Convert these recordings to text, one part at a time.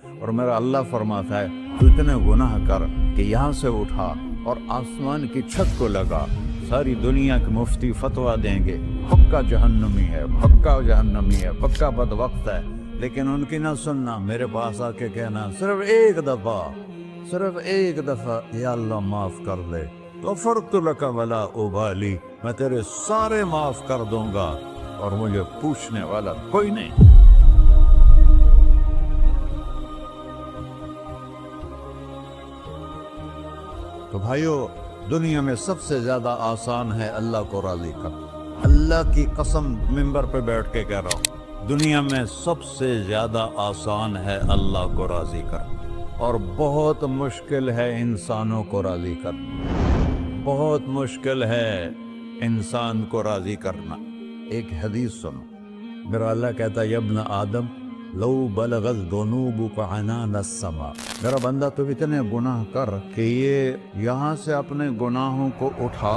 اور میرا اللہ فرماتا ہے تو اتنے گناہ کر کہ یہاں سے اٹھا اور آسمان کی چھت کو لگا، ساری دنیا کے مفتی فتویٰ دیں گے پکا جہنمی ہے، پکا جہنمی ہے، پکا بدبخت ہے، لیکن ان کی نہ سننا، میرے پاس آ کے کہنا صرف ایک دفعہ یا اللہ معاف کر دے، غفرت لک ولا ابالی، میں تیرے سارے معاف کر دوں گا اور مجھے پوچھنے والا کوئی نہیں۔ تو بھائیو، دنیا میں سب سے زیادہ آسان ہے اللہ کو راضی کرنا، اللہ کی قسم ممبر پہ بیٹھ کے کہہ رہا ہوں، دنیا میں سب سے زیادہ آسان ہے اللہ کو راضی کرنا، اور بہت مشکل ہے انسانوں کو راضی کرنا، بہت مشکل ہے انسان کو راضی کرنا۔ ایک حدیث سنو، میرا اللہ کہتا ہے یا ابن آدم لو بلغت ذنوبک عنان السماء، میرا بندہ تو اتنے گناہ کر کہ یہ یہاں سے اپنے گناہوں کو اٹھا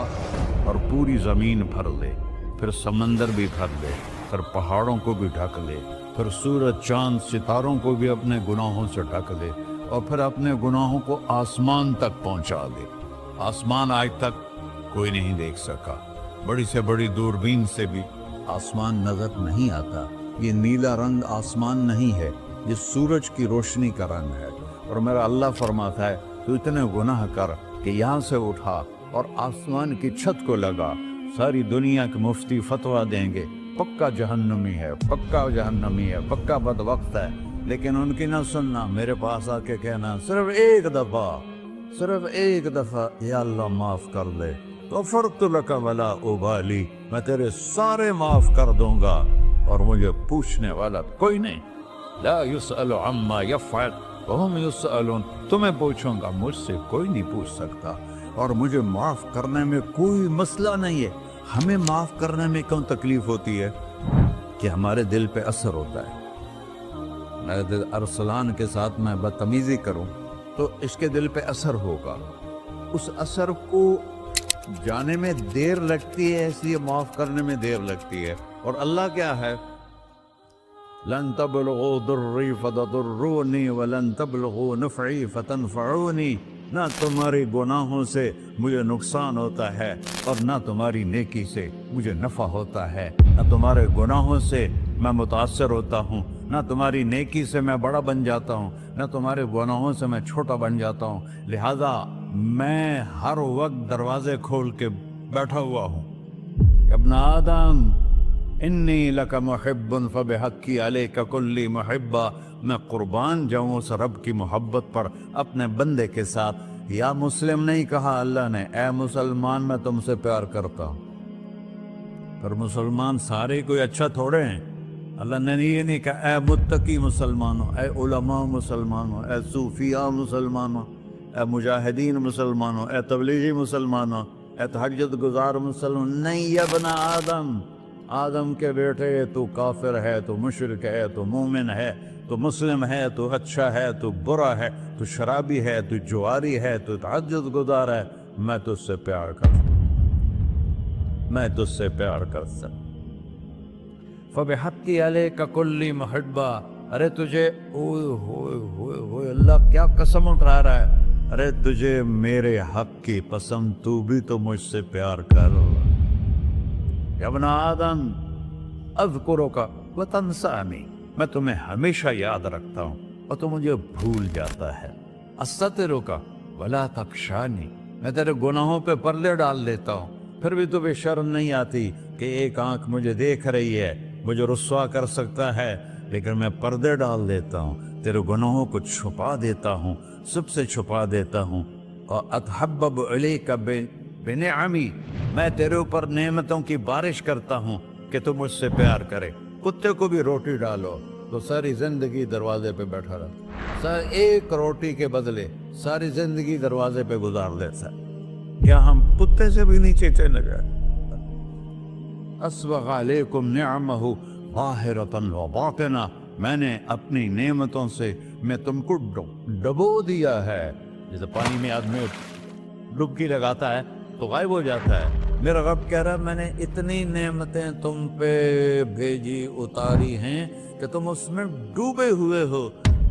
اور پوری زمین بھر لے، پھر سمندر بھی بھر لے، پھر پہاڑوں کو بھی ڈھک لے، پھر سورج چاند ستاروں کو بھی اپنے گناہوں سے ڈھک لے، اور پھر اپنے گناہوں کو آسمان تک پہنچا دے۔ آسمان آج تک کوئی نہیں دیکھ سکا، بڑی سے بڑی دوربین سے بھی آسمان نظر نہیں آتا، یہ نیلا رنگ آسمان نہیں ہے، یہ سورج کی روشنی کا رنگ ہے۔ اور میرا اللہ فرماتا ہے تو اتنے گناہ کر کہ یہاں سے اٹھا اور آسمان کی چھت کو لگا، ساری دنیا کے مفتی فتویٰ دیں گے پکا جہنمی ہے، پکا جہنمی ہے، پکا بدبخت ہے، لیکن ان کی نہ سننا، میرے پاس آ کے کہنا صرف ایک دفعہ یا اللہ معاف کر دے، غفرت لک ولا ابالی، میں تیرے سارے معاف کر دوں گا اور مجھے پوچھنے والا کوئی نہیں۔ لا يسأل عما يفعل وهم يسألون، تمہیں پوچھوں گا، مجھ سے کوئی نہیں پوچھ سکتا، اور مجھے معاف کرنے میں کوئی مسئلہ نہیں ہے۔ ہمیں معاف کرنے میں کیوں تکلیف ہوتی ہے؟ کہ ہمارے دل پہ اثر ہوتا ہے۔ میرے ارسلان کے ساتھ میں بدتمیزی کروں تو اس کے دل پہ اثر ہوگا، اس اثر کو جانے میں دیر لگتی ہے، اس لیے معاف کرنے میں دیر لگتی ہے۔ اور اللہ کیا ہے؟ لن تبلغوا ضری فتضرونی ولن تبلغوا نفعی فتنفعونی، نہ تمہاری گناہوں سے مجھے نقصان ہوتا ہے اور نہ تمہاری نیکی سے مجھے نفع ہوتا ہے، نہ تمہارے گناہوں سے میں متاثر ہوتا ہوں، نہ تمہاری نیکی سے میں بڑا بن جاتا ہوں، نہ تمہارے گناہوں سے میں چھوٹا بن جاتا ہوں، لہذا میں ہر وقت دروازے کھول کے بیٹھا ہوا ہوں۔ ابن آدم انی لک محب فبحقی علیک کلی محبہ، میں قربان جاؤں اس رب کی محبت پر اپنے بندے کے ساتھ۔ یا مسلم نہیں کہا اللہ نے، اے مسلمان میں تم سے پیار کرتا ہوں۔ پر مسلمان سارے کوئی اچھا تھوڑے ہیں، اللہ نے یہ نہیں کہا اے متقی مسلمانوں، اے علماء مسلمانوں، اے صوفیاء مسلمانوں، اے مجاہدین مسلمانوں، اے تبلیغی مسلمانوں، اے تہجد گزار مسلمان، نہیں یا ابن آدم، آدم کے بیٹے، تو کافر ہے، تو مشرک ہے، تو مومن ہے، تو مسلم ہے، تو اچھا ہے، تو برا ہے، تو شرابی ہے، تو جواری ہے، تو تہجد گزار ہے، میں تجھ سے پیار کرتا ہوں، میں تجھ سے پیار کرتا ہوں۔ فبحقی علیک کلی محبہ، ارے تجھے اوئے ہوئے ہوئے ہوئے، اللہ کیا قسم اٹھا رہا ہے، ارے تجھے میرے حق کی قسم، تو بھی تو مجھ سے پیار کر۔ یا ابن آدم اذکرک وتنسانی، میں تمہیں ہمیشہ یاد رکھتا ہوں اور تو مجھے بھول جاتا ہے۔ استترک ولا تخشانی، میں تیرے گناہوں پہ پردے ڈال دیتا ہوں، پھر بھی تمہیں شرم نہیں آتی کہ ایک آنکھ مجھے دیکھ رہی ہے، مجھے رسوا کر سکتا ہے، لیکن میں پردے ڈال دیتا ہوں، تیرے گناہوں کو چھپا دیتا ہوں، سب سے چھپا دیتا ہوں۔ اور اتحبب علیک بنعمی، میں تیرے اوپر نعمتوں کی بارش کرتا ہوں کہ تو مجھ سے پیار کرے۔ کتے کو بھی روٹی ڈالو تو ساری زندگی دروازے پہ بیٹھا رہتا، ایک روٹی کے بدلے ساری زندگی دروازے پہ گزار دیتا ہے۔ کیا ہم کتے سے بھی نیچے چلے گئے؟ اسبغ علیکم نعمہ ظاہرۃ و باطنہ، میں نے اپنی نعمتوں سے میں تم کو ڈبو دیا ہے، جیسے پانی میں آدمی ڈبکی لگاتا ہے تو غائب ہو جاتا ہے۔ میرا رب کہہ رہا ہے میں نے اتنی نعمتیں تم پہ بھیجی، اتاری ہیں کہ تم اس میں ڈوبے ہوئے ہو،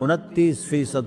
29%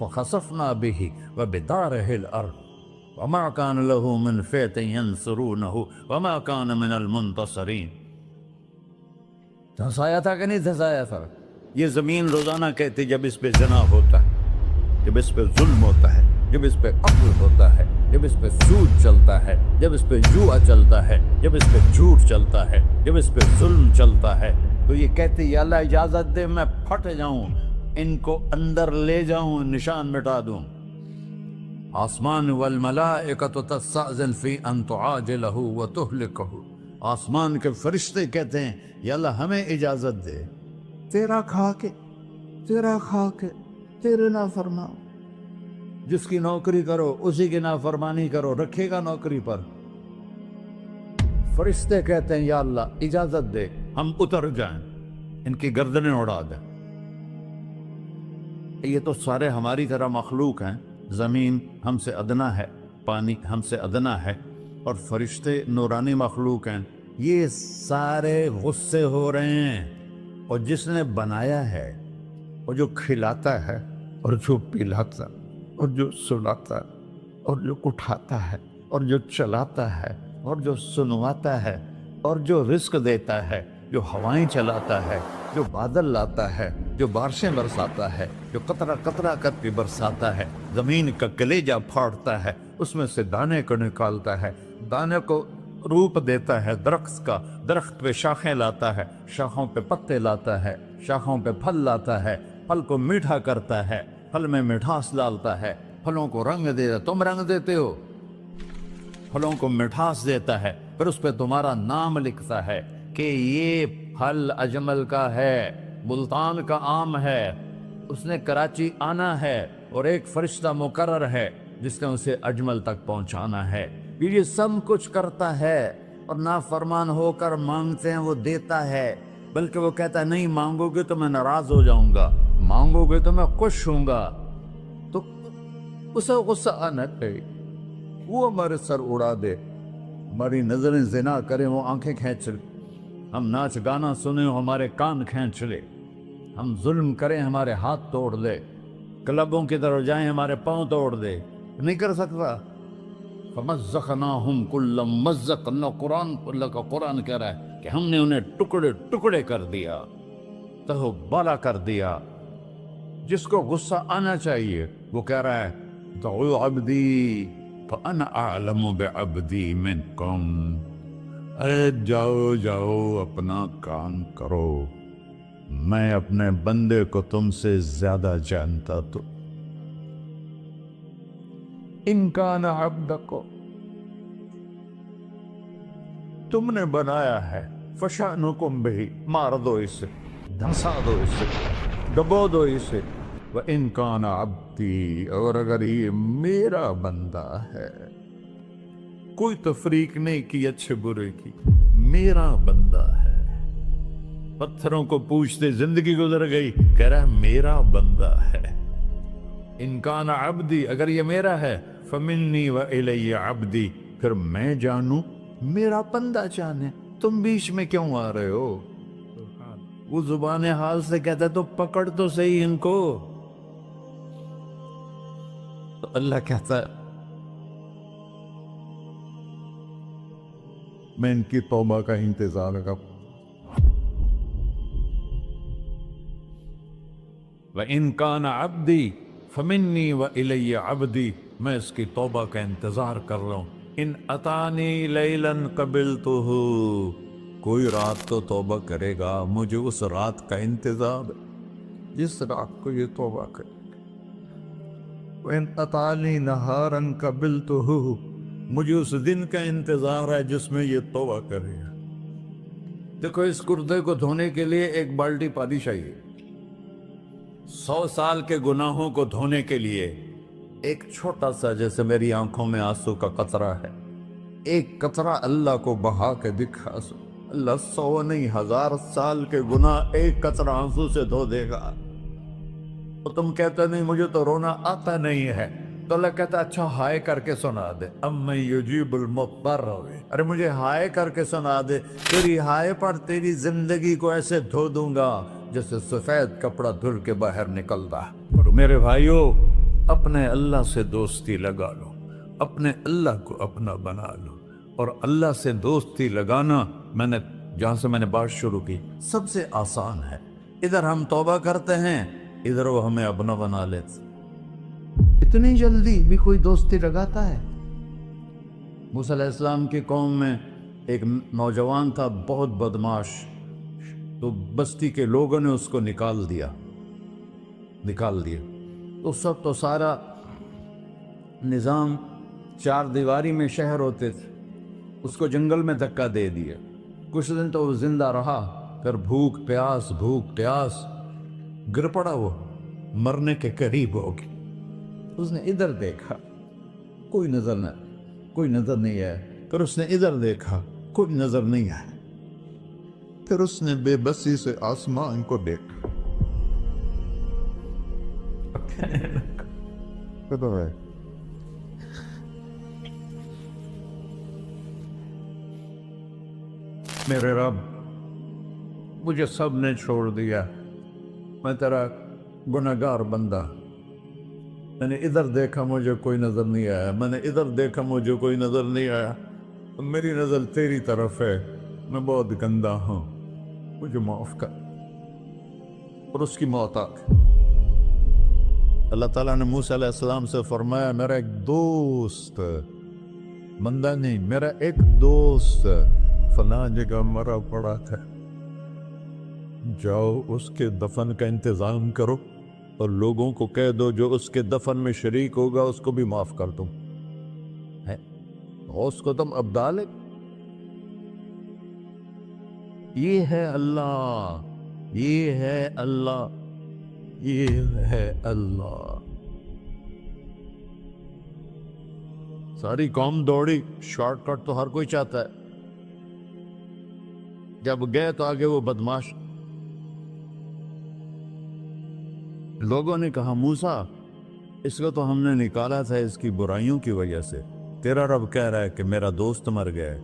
فخسفنا به وبداره الأرض وما كان له من فئة ينصرونه وما كان من المنتصرين. دھسایا تھا کہ نہیں دھسایا تھا؟ یہ زمین روزانہ کہتی جب اس پہ زنا ہوتا ہے، جب اس پہ ظلم ہوتا ہے، جب اس پہ قتل ہوتا ہے، جب اس پہ سود چلتا ہے، جب اس پہ جوا چلتا ہے، جب اس پہ جھوٹ چلتا ہے، جب اس پہ ظلم چلتا ہے، تو یہ کہتے یا اللہ اجازت دے میں پھٹ جاؤں، ان کو اندر لے جاؤں، نشان مٹا دوں. آسمان والملائکۃ تستأذن فی ان تعاجلہ وتہلکہ. آسمان کے فرشتے کہتے ہیں یا اللہ ہمیں اجازت دے، تیرا کھا کے تیرے نافرمان، جس کی نوکری کرو اسی کی نافرمانی کرو، رکھے گا نوکری پر. فرشتے کہتے ہیں یا اللہ اجازت دے ہم اتر جائیں، ان کی گردنیں اڑا دیں. یہ تو سارے ہماری طرح مخلوق ہیں، زمین ہم سے ادنا ہے، پانی ہم سے ادنا ہے، اور فرشتے نورانی مخلوق ہیں. یہ سارے غصے ہو رہے ہیں، اور جس نے بنایا ہے، اور جو کھلاتا ہے، اور جو پلاتا، اور جو سلاتا، اور جو اٹھاتا ہے، اور جو چلاتا ہے، اور جو سنواتا ہے، اور جو رزق دیتا ہے، جو ہوائیں چلاتا ہے، جو بادل لاتا ہے، جو بارشیں برساتا ہے، جو قطرہ قطرہ کر کے برساتا ہے، زمین کا کلیجہ پھاڑتا ہے، اس میں سے دانے کو نکالتا ہے، دانے کو روپ دیتا ہے درخت کا، درخت پہ شاخیں لاتا ہے، شاخوں پہ پتے لاتا ہے، شاخوں پہ پھل لاتا ہے، پھل کو میٹھا کرتا ہے، پھل میں مٹھاس ڈالتا ہے، پھلوں کو رنگ دیتا. تم رنگ دیتے ہو، پھلوں کو مٹھاس دیتا ہے، پھر اس پہ تمہارا نام لکھتا ہے کہ یہ پھل اجمل کا ہے، ملتان کا آم ہے، اس نے کراچی آنا ہے، اور ایک فرشتہ مقرر ہے جس نے اسے اجمل تک پہنچانا ہے. یہ سب کچھ کرتا ہے، اور نافرمان ہو کر مانگتے ہیں وہ دیتا ہے، بلکہ وہ کہتا ہے نہیں مانگو گے تو میں ناراض ہو جاؤں گا، مانگو گے تو میں خوش ہوں گا. تو اسے غصہ آنا چاہیے، وہ ہمارے سر اڑا دے، ہماری نظریں زنا کریں وہ آنکھیں کھینچ لے، ہم ناچ گانا سنیں ہمارے کان کھینچ لے، ہم ظلم کریں ہمارے ہاتھ توڑ دے، کلبوں کی طرف جائیں ہمارے پاؤں توڑ دے. نہیں کر سکتا. فَمَزَّقْنَاهُمْ كُلَّ مُمَزَّقٍ. اللہ کا قرآن کہہ رہا ہے کہ ہم نے انہیں ٹکڑے ٹکڑے کر دیا، تہو بالا کر دیا. جس کو غصہ آنا چاہیے وہ کہہ رہا ہے دعوا عبدی فأنا أعلم بعبدی منکم. ارے جاؤ جاؤ اپنا کام کرو، میں اپنے بندے کو تم سے زیادہ جانتا. تو ان کان عبدکو، تم نے بنایا ہے، فشانکم بہی، مار دو اسے، دھنسا دو اسے، ڈبو دو اسے. وَإِن كَانَ عَبْدِي، اور اگر یہ میرا بندہ ہے، کوئی تفریق نہیں کی اچھے برے کی، میرا بندہ ہے. پتھروں کو پوچھتے زندگی گزر گئی، کہہ رہا ہے میرا بندہ ہے. ان کان عبدی، اگر یہ میرا ہے، فمنی وإلی عبدی، پھر میں جانوں میرا بندہ جانے. تم بیچ میں کیوں آ رہے ہو؟ وہ زبان حال سے کہتا ہے تو پکڑ تو صحیح ان کو. تو اللہ کہتا ہے میں ان کی توبہ کا انتظار کروں. وَإِن كَانَ عَبْدِي فَمِنِّي وَإِلَيَّ عَبْدِي، میں اس کی توبہ کا انتظار کر رہا ہوں. ان اتانی لیلاً قبلتہ، کوئی رات تو توبہ کرے گا، مجھے اس رات کا انتظار ہے جس رات کو یہ توبہ کرے. وَإِنْ أَتَانِي نَهَارًا قَبِلْتُهُ، مجھے اس دن کا انتظار ہے جس میں یہ توبہ کرے گا. دیکھو اس کردے کو دھونے کے لیے ایک بالٹی پانی چاہیے، 100 سال کے گناہوں کو دھونے کے لیے ایک چھوٹا سا، جیسے میری آنکھوں میں آنسو کا قطرہ ہے، ایک قطرہ اللہ کو بہا کے دکھا سو، اللہ 100 نہیں 1000 سال کے گناہ ایک قطرہ آنسو سے دھو دے گا. تو تم کہتے نہیں مجھے تو رونا آتا نہیں ہے، تو اللہ کہتا اچھا ہائے کر کے سنا دے. اَمَّن يُجِيبُ الْمُضْطَرَّ، ارے مجھے ہائے کر کے سنا دے، تیری ہائے پر تیری زندگی کو ایسے دھو دوں گا جیسے سفید کپڑا دھل کے باہر نکلتا. اور میرے بھائیو، اپنے اللہ سے دوستی لگا لو، اپنے اللہ کو اپنا بنا لو۔ اور اللہ سے دوستی لگانا، جہاں سے میں نے بات شروع کی، سب سے آسان ہے۔ ادھر ہم توبہ کرتے ہیں، ادھر وہ ہمیں اپنا بنا لیتے۔ اتنی جلدی بھی کوئی دوستی لگاتا ہے؟ موسیٰ علیہ السلام کی قوم میں ایک نوجوان تھا، بہت بدماش، تو بستی کے لوگوں نے اس کو نکال دیا۔ تو سارا نظام چار دیواری میں شہر ہوتے تھے، اس کو جنگل میں دھکا دے دیا۔ کچھ دن تو وہ زندہ رہا، پھر بھوک پیاس گر پڑا، وہ مرنے کے قریب ہو گیا۔ اس نے ادھر دیکھا، کوئی نظر نہیں ہے۔ پھر اس نے ادھر دیکھا، کوئی نظر نہیں ہے۔ پھر اس نے بے بسی سے آسمان کو دیکھا۔ میرے رب، مجھے سب نے چھوڑ دیا، میں تیرا گنہگار بندہ۔ میں نے ادھر دیکھا، مجھے کوئی نظر نہیں آیا، میں نے ادھر دیکھا، مجھے کوئی نظر نہیں آیا۔ میری نظر تیری طرف ہے، میں بہت گندا ہوں، مجھے معاف کر۔ اور اس کی موت آ گئی۔ اللہ تعالیٰ نے موسیٰ علیہ السلام سے فرمایا، میرا ایک دوست، بندہ نہیں، میرا ایک دوست فلاں جگہ مرا پڑا تھا، جاؤ اس کے دفن کا انتظام کرو اور لوگوں کو کہہ دو جو اس کے دفن میں شریک ہوگا اس کو بھی معاف کر دوں۔ اس کو تم ابدال ہے۔ یہ ہے اللہ، یہ ہے اللہ، یہ ہے اللہ۔ ساری قوم دوڑی، شارٹ کٹ تو ہر کوئی چاہتا ہے۔ جب گئے تو آگے وہ بدماش، لوگوں نے کہا موسیٰ اس کو تو ہم نے نکالا تھا اس کی برائیوں کی وجہ سے، تیرا رب کہہ رہا ہے کہ میرا دوست مر گیا ہے۔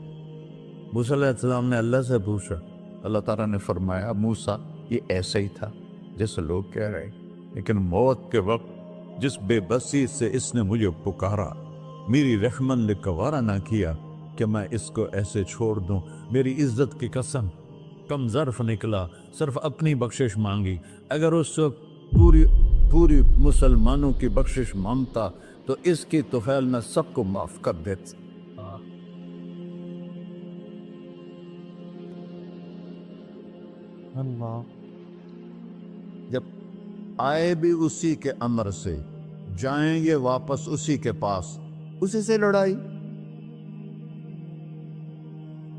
موسیٰ علیہ السلام نے اللہ سے پوچھا، اللہ تعالیٰ نے فرمایا موسیٰ یہ ایسا ہی تھا جیسے لوگ کہہ رہے ہیں، لیکن موت کے وقت جس بے بسی سے اس نے مجھے پکارا، میری رحمت نے گوارا نہ کیا کہ میں اس کو ایسے چھوڑ دوں۔ میری عزت کی قسم، کم ظرف نکلا، صرف اپنی بخشش مانگی۔ اگر اس وقت پوری مسلمانوں کی بخشش مانگتا تو اس کی طفیل میں سب کو معاف کر دیتا۔ اللہ جب آئے بھی اسی کے امر سے، جائیں گے واپس اسی کے پاس، اسی سے لڑائی۔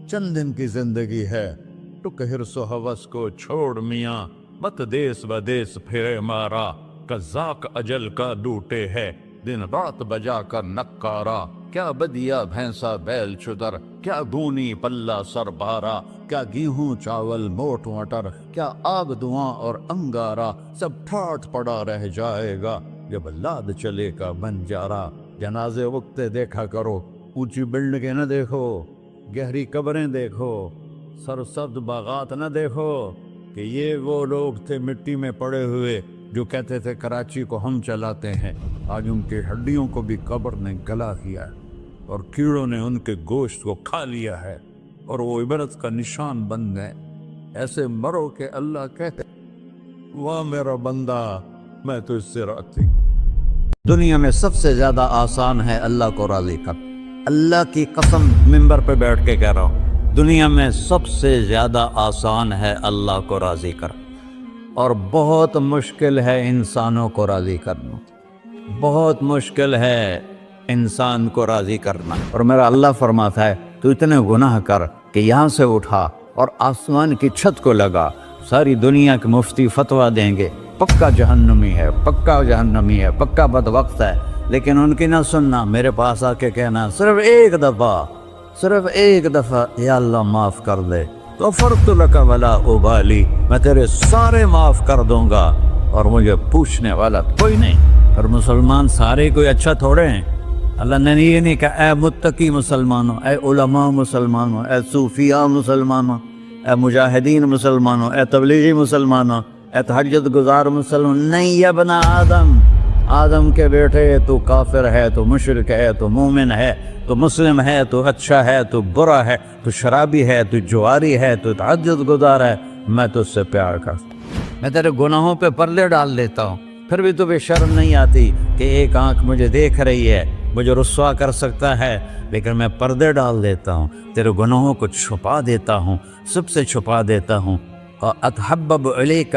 چند دن کی زندگی ہے، ٹک حرص و ہوس کو چھوڑ میاں، مت دیس بدیس پھرے مارا، قزاق اجل کا ڈوٹے ہے، دن رات بجا کر نکارا، کیا بدیا بھینسا بیل چدر، کیا گونی پلہ سر بارا، کیا گیہوں چاول موٹ مٹر، کیا آگ دھواں اور انگارا، سب ٹھاٹھ پڑا رہ جائے گا جب لاد چلے کا بنجارا۔ جنازے وقتے دیکھا کرو، اونچی بلڈنگیں نہ دیکھو، گہری قبریں دیکھو، سرسبز باغات نہ دیکھو کہ یہ وہ لوگ تھے مٹی میں پڑے ہوئے جو کہتے تھے کراچی کو ہم چلاتے ہیں۔ آج ان کی ہڈیوں کو بھی قبر نے گلا کیا ہے اور کیڑوں نے ان کے گوشت کو کھا لیا ہے اور وہ عبرت کا نشان بن گئے۔ ایسے مرو کہ اللہ کہتے واہ میرا بندہ میں تو اس سے راضی۔ دنیا میں سب سے زیادہ آسان ہے اللہ کو راضی کر، اللہ کی قسم منبر پہ بیٹھ کے کہہ رہا ہوں، دنیا میں سب سے زیادہ آسان ہے اللہ کو راضی کر، اور بہت مشکل ہے انسانوں کو راضی کرنا، بہت مشکل ہے انسان کو راضی کرنا۔ اور میرا اللہ فرماتا ہے تو اتنے گناہ کر کہ یہاں سے اٹھا اور آسمان کی چھت کو لگا، ساری دنیا کے مفتی فتویٰ دیں گے پکا جہنمی ہے، پکا جہنمی ہے، پکا بدبخت ہے، لیکن ان کی نہ سننا، میرے پاس آ کے کہنا صرف ایک دفعہ یا اللہ معاف کر دے، غفرت لک ولا ابالی، میں تیرے سارے معاف کر دوں گا اور مجھے پوچھنے والا کوئی نہیں۔ اور مسلمان سارے کوئی اچھا تھوڑے ہیں، اللہ نے یہ نہیں کہا اے متقی مسلمانوں، اے علماء مسلمانوں، اے صوفیاء مسلمانوں، اے مجاہدین مسلمانوں، اے تبلیغی مسلمانوں، اے تہجد گزار مسلمان، نہیں یا ابن آدم، آدم کے بیٹے تو کافر ہے، تو مشرک ہے، تو مومن ہے، تو مسلم ہے، تو اچھا ہے، تو برا ہے، تو شرابی ہے، تو جواری ہے، تو تہجد گزار ہے، میں تو اس سے پیار کرتا ہوں۔ میں تیرے گناہوں پہ پردے ڈال دیتا ہوں، پھر بھی تمہیں شرم نہیں آتی کہ ایک آنکھ مجھے دیکھ رہی ہے، مجھے رسوا کر سکتا ہے، لیکن میں پردے ڈال دیتا ہوں، تیرے گناہوں کو چھپا دیتا ہوں، سب سے چھپا دیتا ہوں۔ اور اتحبب علیک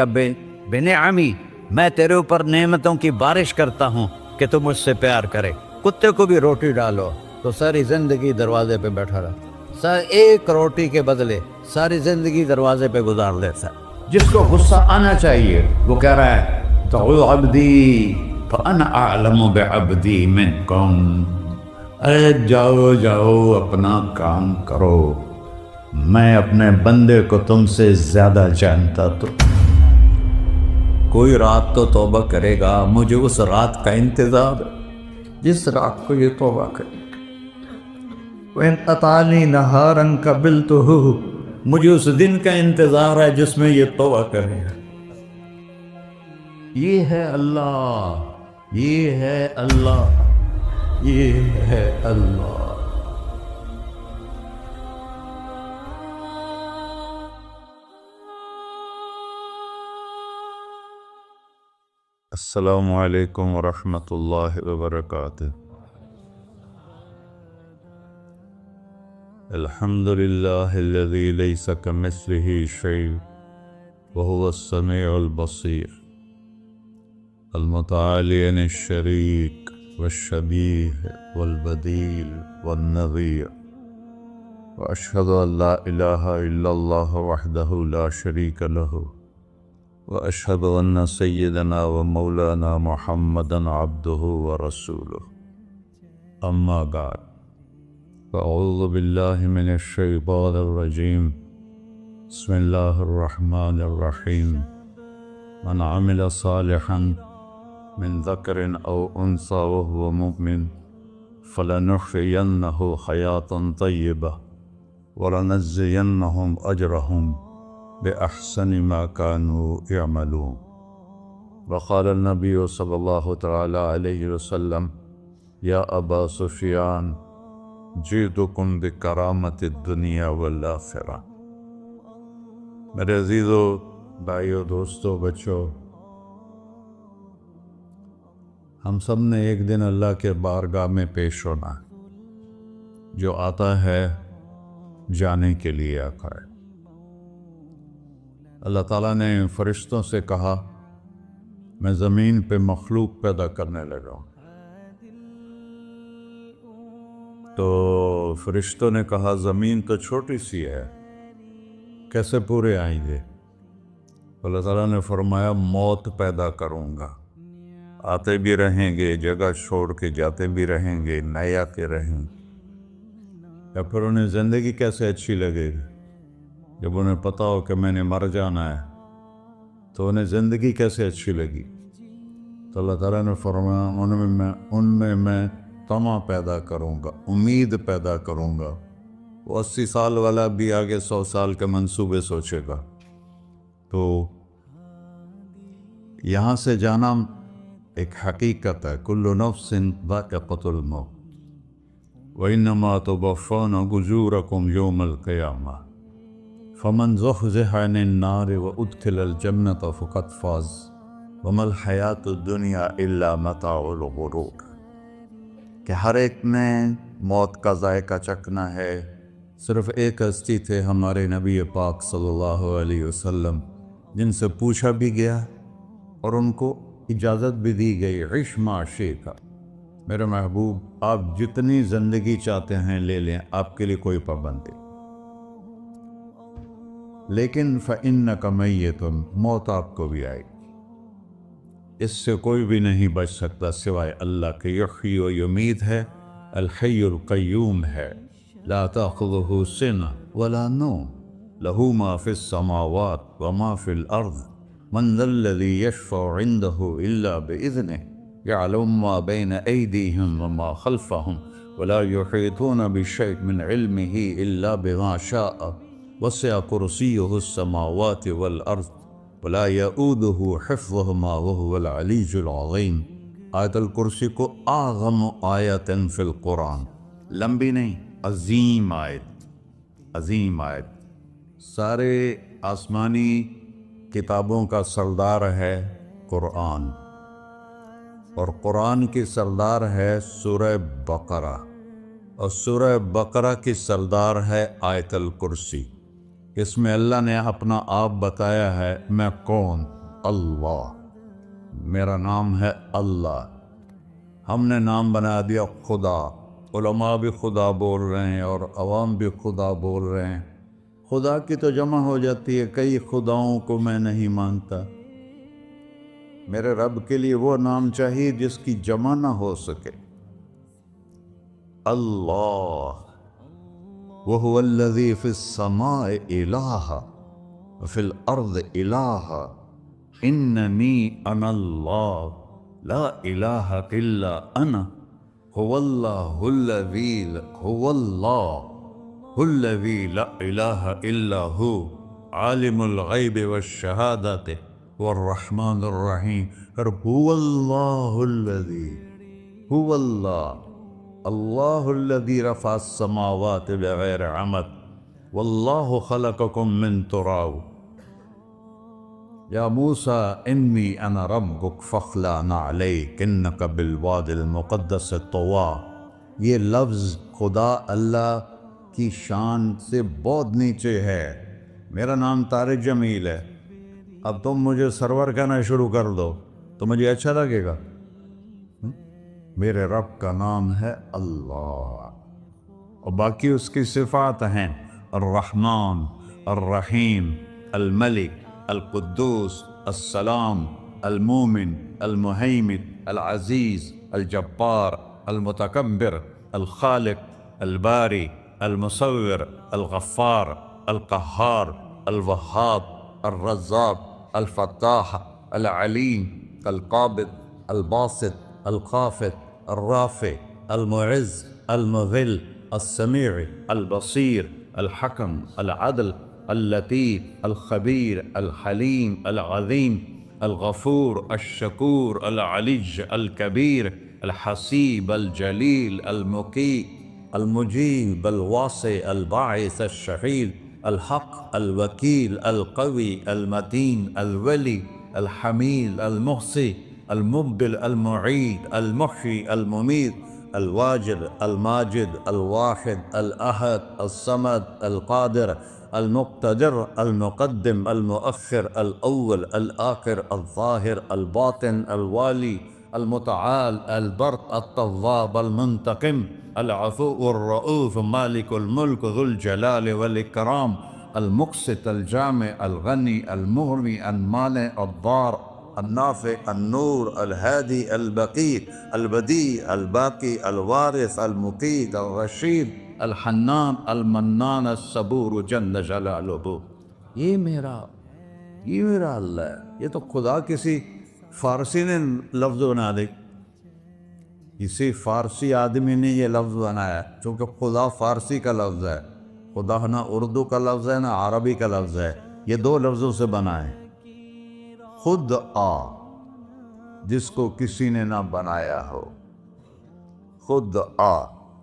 بنعمی، میں تیرے اوپر نعمتوں کی بارش کرتا ہوں کہ تم مجھ سے پیار کرے۔ کتے کو بھی روٹی ڈالو تو ساری زندگی دروازے پہ بیٹھا رہا، ایک روٹی کے بدلے ساری زندگی دروازے پہ گزار دیتا ہے۔ جس کو غصہ آنا چاہیے وہ کہہ رہا ہے تو عبدی فانا اعلم بعبدی منکم، ارے جاؤ جاؤ اپنا کام کرو، میں اپنے بندے کو تم سے زیادہ جانتا۔ تو کوئی رات تو توبہ کرے گا، مجھے اس رات کا انتظار ہے جس رات کو یہ توبہ کرے۔ وَإِنْ أَطَعَنِي نَهَارًا قَبِلْتُهُ، مجھے اس دن کا انتظار ہے جس میں یہ توبہ کرے گا۔ یہ ہے اللہ، یہ ہے اللہ، یہ ہے اللہ۔ السلام علیکم ورحمۃ اللہ وبرکاتہ۔ الحمد للہ الذی لیس کمثلہ شیء وہو السمیع البصیر، المتعالی عن الشریک والشبیہ والبدیل والنظیر، واشہد ان لا الہ الا اللہ وحدہ لا شریک لہ، واشہد ان سیدنا و مولانا محمدا عبدہ ورسولہ، اما بعد فاعوذ باللہ من الشیطان الرجیم، بسم اللہ الرحمن الرحیم، من عمل صالحا من ذکر او انثی وهو مؤمن فلنحیینہ حیاتا طیبہ ولنجزینہم اجرہم بأحسن ما كانوا يعملون۔ وقال النبي صلى الله تعالى عليه وسلم يا أبا سفيان جئتكم بكرامة الدنيا والآخرة۔ میرے عزیزو، بھائیو، دوستو، بچو، ہم سب نے ایک دن اللہ کے بارگاہ میں پیش ہونا ہے۔ جو آتا ہے جانے کے لیے آتا ہے۔ اللہ تعالیٰ نے فرشتوں سے کہا میں زمین پہ مخلوق پیدا کرنے لگا ہوں۔ تو فرشتوں نے کہا زمین تو چھوٹی سی ہے، کیسے پورے آئیں گے؟ اللہ تعالیٰ نے فرمایا موت پیدا کروں گا، آتے بھی رہیں گے، جگہ چھوڑ کے جاتے بھی رہیں گے، نئے آتے رہیں گے۔ یا پھر انہیں زندگی کیسے اچھی لگے گی؟ جب انہیں پتا ہو کہ میں نے مر جانا ہے تو انہیں زندگی کیسے اچھی لگی؟ تو اللہ تعالیٰ نے فرمایا ان میں میں طمع پیدا کروں گا، امید پیدا کروں گا۔ وہ 80 سال والا بھی آگے 100 سال کے منصوبے سوچے گا۔ تو یہاں سے جانا ایک حقیقت ہے، کل نفس ذائقۃ الموت وإنما توفون أجوركم يوم القيامة فمن زحزح عن النار وأدخل الجنة فقد فاز وما الحياة الدنيا إلا متاع الغرور۔ کہ ہر ایک نے موت کا ذائقہ چکھنا ہے۔ صرف ایک ہستی تھے ہمارے نبی پاک صلی اللہ علیہ وسلم، جن سے پوچھا بھی گیا اور ان کو اجازت بھی دی گئی، عش ما شئت، میرے محبوب آپ جتنی زندگی چاہتے ہیں لے لیں، آپ کے لیے کوئی پابندی، لیکن فإنک میت، موت آپ کو بھی آئے گی۔ اس سے کوئی بھی نہیں بچ سکتا سوائے اللہ کے۔ یحیی و یمیت ہے، الحی القیوم ہے، لا تأخذہ سنہ ولا نوم، لہ ما فی السماوات وما فی الارض، من ذا الذی یشفع عنده الا بإذنہ، يعلم ما بين أيديهم وما خلفهم ولا يحيطون بشيء من علمه إلا بما شاء، وسع كرسيه السماوات والأرض ولا يؤوده حفظهما وهو العلي العظيم۔ آیت الکرسی کو اعظم آیت فی القرآن، لمبی نہیں، عظیم آیت، عظیم آیت، سارے آسمانی کتابوں کا سردار ہے قرآن، اور قرآن کی سردار ہے سورہ بقرہ، اور سورہ بقرہ کی سردار ہے آیت الکرسی۔ اس میں اللہ نے اپنا آپ بتایا ہے، میں کون؟ اللہ، میرا نام ہے اللہ۔ ہم نے نام بنا دیا خدا، علماء بھی خدا بول رہے ہیں اور عوام بھی خدا بول رہے ہیں۔ خدا کی تو جمع ہو جاتی ہے، کئی خداؤں کو میں نہیں مانتا۔ میرے رب کے لیے وہ نام چاہیے جس کی جمع نہ ہو سکے۔ اللہ، وَهُوَ الَّذِي فِي السَّمَاءِ إِلَٰهٌ وَفِي الْأَرْضِ إِلَٰهٌ إِنَّنِي أَنَا اللَّهُ لَا إِلَٰهَ إِلَّا أَنَا هُوَ اللَّهُ الَّذِي لَا إِلَٰهَ إِلَّا هُوَ عَالِمُ الْغَيْبِ وَالشَّهَادَةِ وَالرَّحْمَٰنُ الرَّحِيمُ۔ هُوَ اللَّهُ الَّذِي، هُوَ اللَّهُ، اللہ الذی رفع السماوات بغیر عمد واللہ خلقکم من تراب یا موسیٰ انی انا ربک فاخلع نعلیک انک بالوادی المقدس طویٰ۔ یہ لفظ خدا اللہ کی شان سے بہت نیچے ہے۔ میرا نام طارق جمیل ہے، اب تم مجھے سرور کہنا شروع کر دو تو مجھے اچھا لگے گا؟ میرے رب کا نام ہے اللہ، اور باقی اس کی صفات ہیں الرحمن، الرحیم، الملک، القدوس، السلام، المومن، المہیمن، العزیز، الجبار، المتکبر، الخالق، الباری، المصور، الغفار، القہار، الوہاب، الرزاق، الفتاح، العلیم، القابض، الباسط، الخافض، الرافع، المعز، المذل، السمیع، البصیر، الحکم، العدل، اللطیف، الخبیر، الحلیم، العظیم، الغفور، الشکور، العلی، الکبیر، الحسیب، الجلیل، المقیت، المجیب، الواسع، الباعث، الشہید، الحق، الوکیل، القوی، المتین، الولی، الحمید، المحصی، المبدل، المعید، المحیی، الممیت، الواجد، الماجد، الواحد، الأحد، الصمد، القادر، المقتدر، المقدم، المؤخر، الأول، الآخر، الظاهر، الباطن، الوالي، المتعال، البر، التواب، المنتقم، العفو، الرؤوف، مالك الملك، ذو الجلال والإكرام، المقسط، الجامع، الغني، المغني، المانع، الضار، النافع، النور، الهادي، البقي، البديع، الباقي، الوارث، المقيت، الرشيد، الحنان، المنان، الصبور جل جلالہ۔ یہ میرا اللہ ہے۔ یہ تو خدا کسی فارسی نے لفظ بنا دی، کسی فارسی آدمی نے یہ لفظ بنایا، چونکہ خدا فارسی کا لفظ ہے، خدا نہ اردو کا لفظ ہے نہ عربی کا لفظ ہے، یہ دو لفظوں سے بنا ہے۔ خود آ، جس کو کسی نے نہ بنایا ہو، خود آ،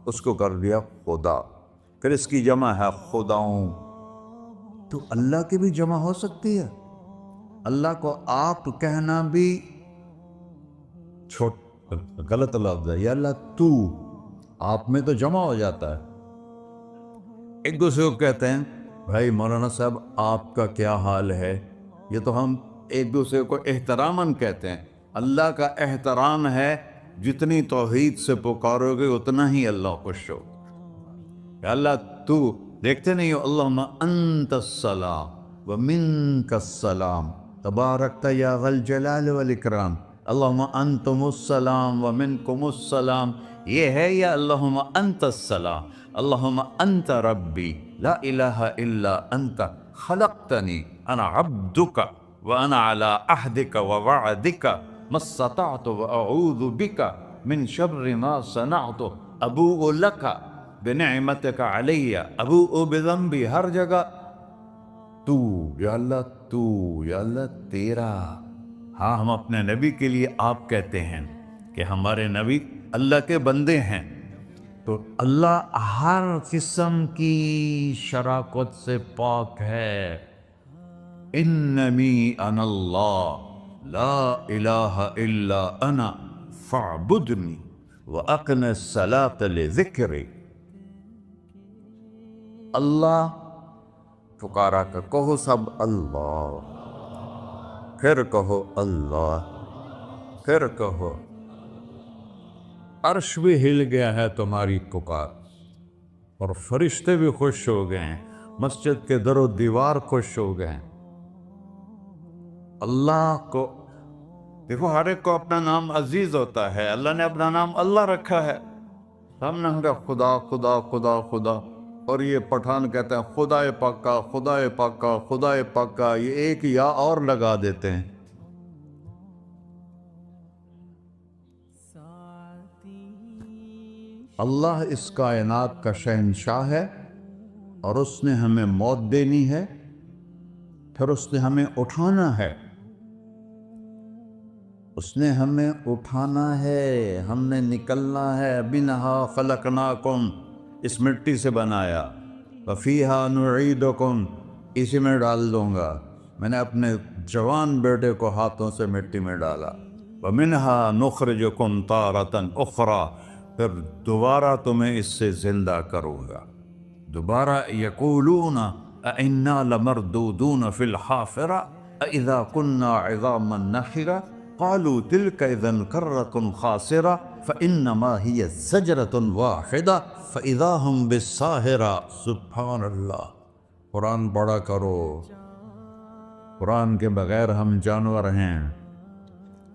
اس کو کر دیا خدا۔ پھر اس کی جمع ہے خداؤں، تو اللہ کی بھی جمع ہو سکتی ہے۔ اللہ کو آپ کہنا بھی غلط لفظ ہے، یا اللہ تو، آپ میں تو جمع ہو جاتا ہے۔ ایک دوسرے کو کہتے ہیں بھائی مولانا صاحب آپ کا کیا حال ہے، یہ تو ہم ایک دوسرے کو احتراماً کہتے ہیں۔ اللہ کا احترام ہے، جتنی توحید سے پکارو گے اتنا ہی اللہ خوش ہو۔ کہ اللہ تو، دیکھتے نہیں ہو اللہم انت السلام ومنک السلام تبارکت یا ذا الجلال والاکرام، اللہم انتم السلام ومنکم السلام، یہ ہے یا اللہم انت السلام، اللہم انت ربی لا الہ الا انت خلقتنی انا عبدک وانا على عهدك ووعدك ما استطعت واعوذ بك من شر ما صنعت ابوء لك بنعمتك علی ابوء بذنبی، ہر جگہ تو، یا اللہ تو، یا اللہ تیرا۔ ہاں ہم اپنے نبی کے لیے آپ کہتے ہیں، کہ ہمارے نبی اللہ کے بندے ہیں، تو اللہ ہر قسم کی شراکت سے پاک ہے۔ اننی انا اللہ لا الہ الا انا فاعبدنی واقم الصلاۃ لذکری۔ اللہ پکارا کہ کہو سب اللہ، پھر کہو اللہ، پھر کہو۔ عرش بھی ہل گیا ہے تمہاری پکار، اور فرشتے بھی خوش ہو گئے ہیں، مسجد کے در و دیوار خوش ہو گئے ہیں۔ اللہ کو دیکھو، ہر ایک کو اپنا نام عزیز ہوتا ہے، اللہ نے اپنا نام اللہ رکھا ہے۔ ہم نے کہا خدا خدا خدا خدا، اور یہ پٹھان کہتے ہیں خدا پاکا خدا پاکا خدا پاکا، یہ ایک یا اور لگا دیتے ہیں۔ اللہ اس کائنات کا شہنشاہ ہے، اور اس نے ہمیں موت دینی ہے، پھر اس نے ہمیں اٹھانا ہے، اس نے ہمیں اٹھانا ہے، ہم نے نکلنا ہے۔ منہا خلقناکم، اس مٹی سے بنایا، وفیہا نعیدکم، اسی میں ڈال دوں گا۔ میں نے اپنے جوان بیٹے کو ہاتھوں سے مٹی میں ڈالا۔ ومنہا نخرجکم تارۃ اخری، پھر دوبارہ تمہیں اس سے زندہ کروں گا۔ دوبارہ یقولون اَإِنَّا لَمَرْدُودُونَ فِي الْحَافِرَةِ أَإِذَا كُنَّا عِظَامًا نَخِرَةً قَالُوا تِلْكَ إِذًا كَرَّةٌ خَاسِرَةٌ فَإِنَّمَا هِيَ زَجْرَةٌ وَاحِدَةٌ فَإِذَا هُمْ بِالسَّاهِرَةِ۔ سبحان اللہ، قرآن پڑھا کرو۔ قرآن کے بغیر ہم جانور ہیں،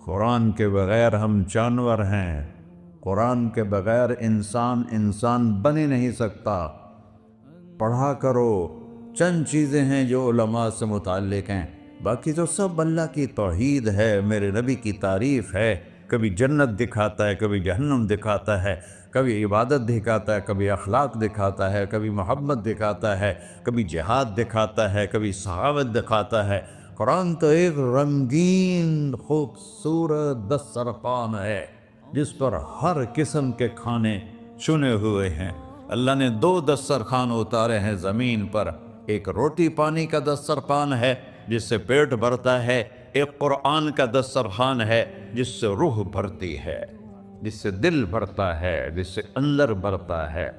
قرآن کے بغیر ہم جانور ہیں، قرآن کے بغیر انسان بن ہی نہیں سکتا۔ پڑھا کرو۔ چند چیزیں ہیں جو علماء سے متعلق ہیں، باقی تو سب اللہ کی توحید ہے، میرے نبی کی تعریف ہے۔ کبھی جنت دکھاتا ہے، کبھی جہنم دکھاتا ہے، کبھی عبادت دکھاتا ہے، کبھی اخلاق دکھاتا ہے، کبھی محبت دکھاتا ہے، کبھی جہاد دکھاتا ہے، کبھی سخاوت دکھاتا ہے۔ قرآن تو ایک رنگین خوبصورت دسترخوان ہے جس پر ہر قسم کے کھانے چنے ہوئے ہیں۔ اللہ نے 2 دسترخوان اتارے ہیں زمین پر، ایک روٹی پانی کا دسترخوان ہے جس سے پیٹ بھرتا ہے، ایک قرآن کا دسترخوان ہے جس سے روح بھرتی ہے، جس سے دل بھرتا ہے، جس سے اندر بھرتا ہے۔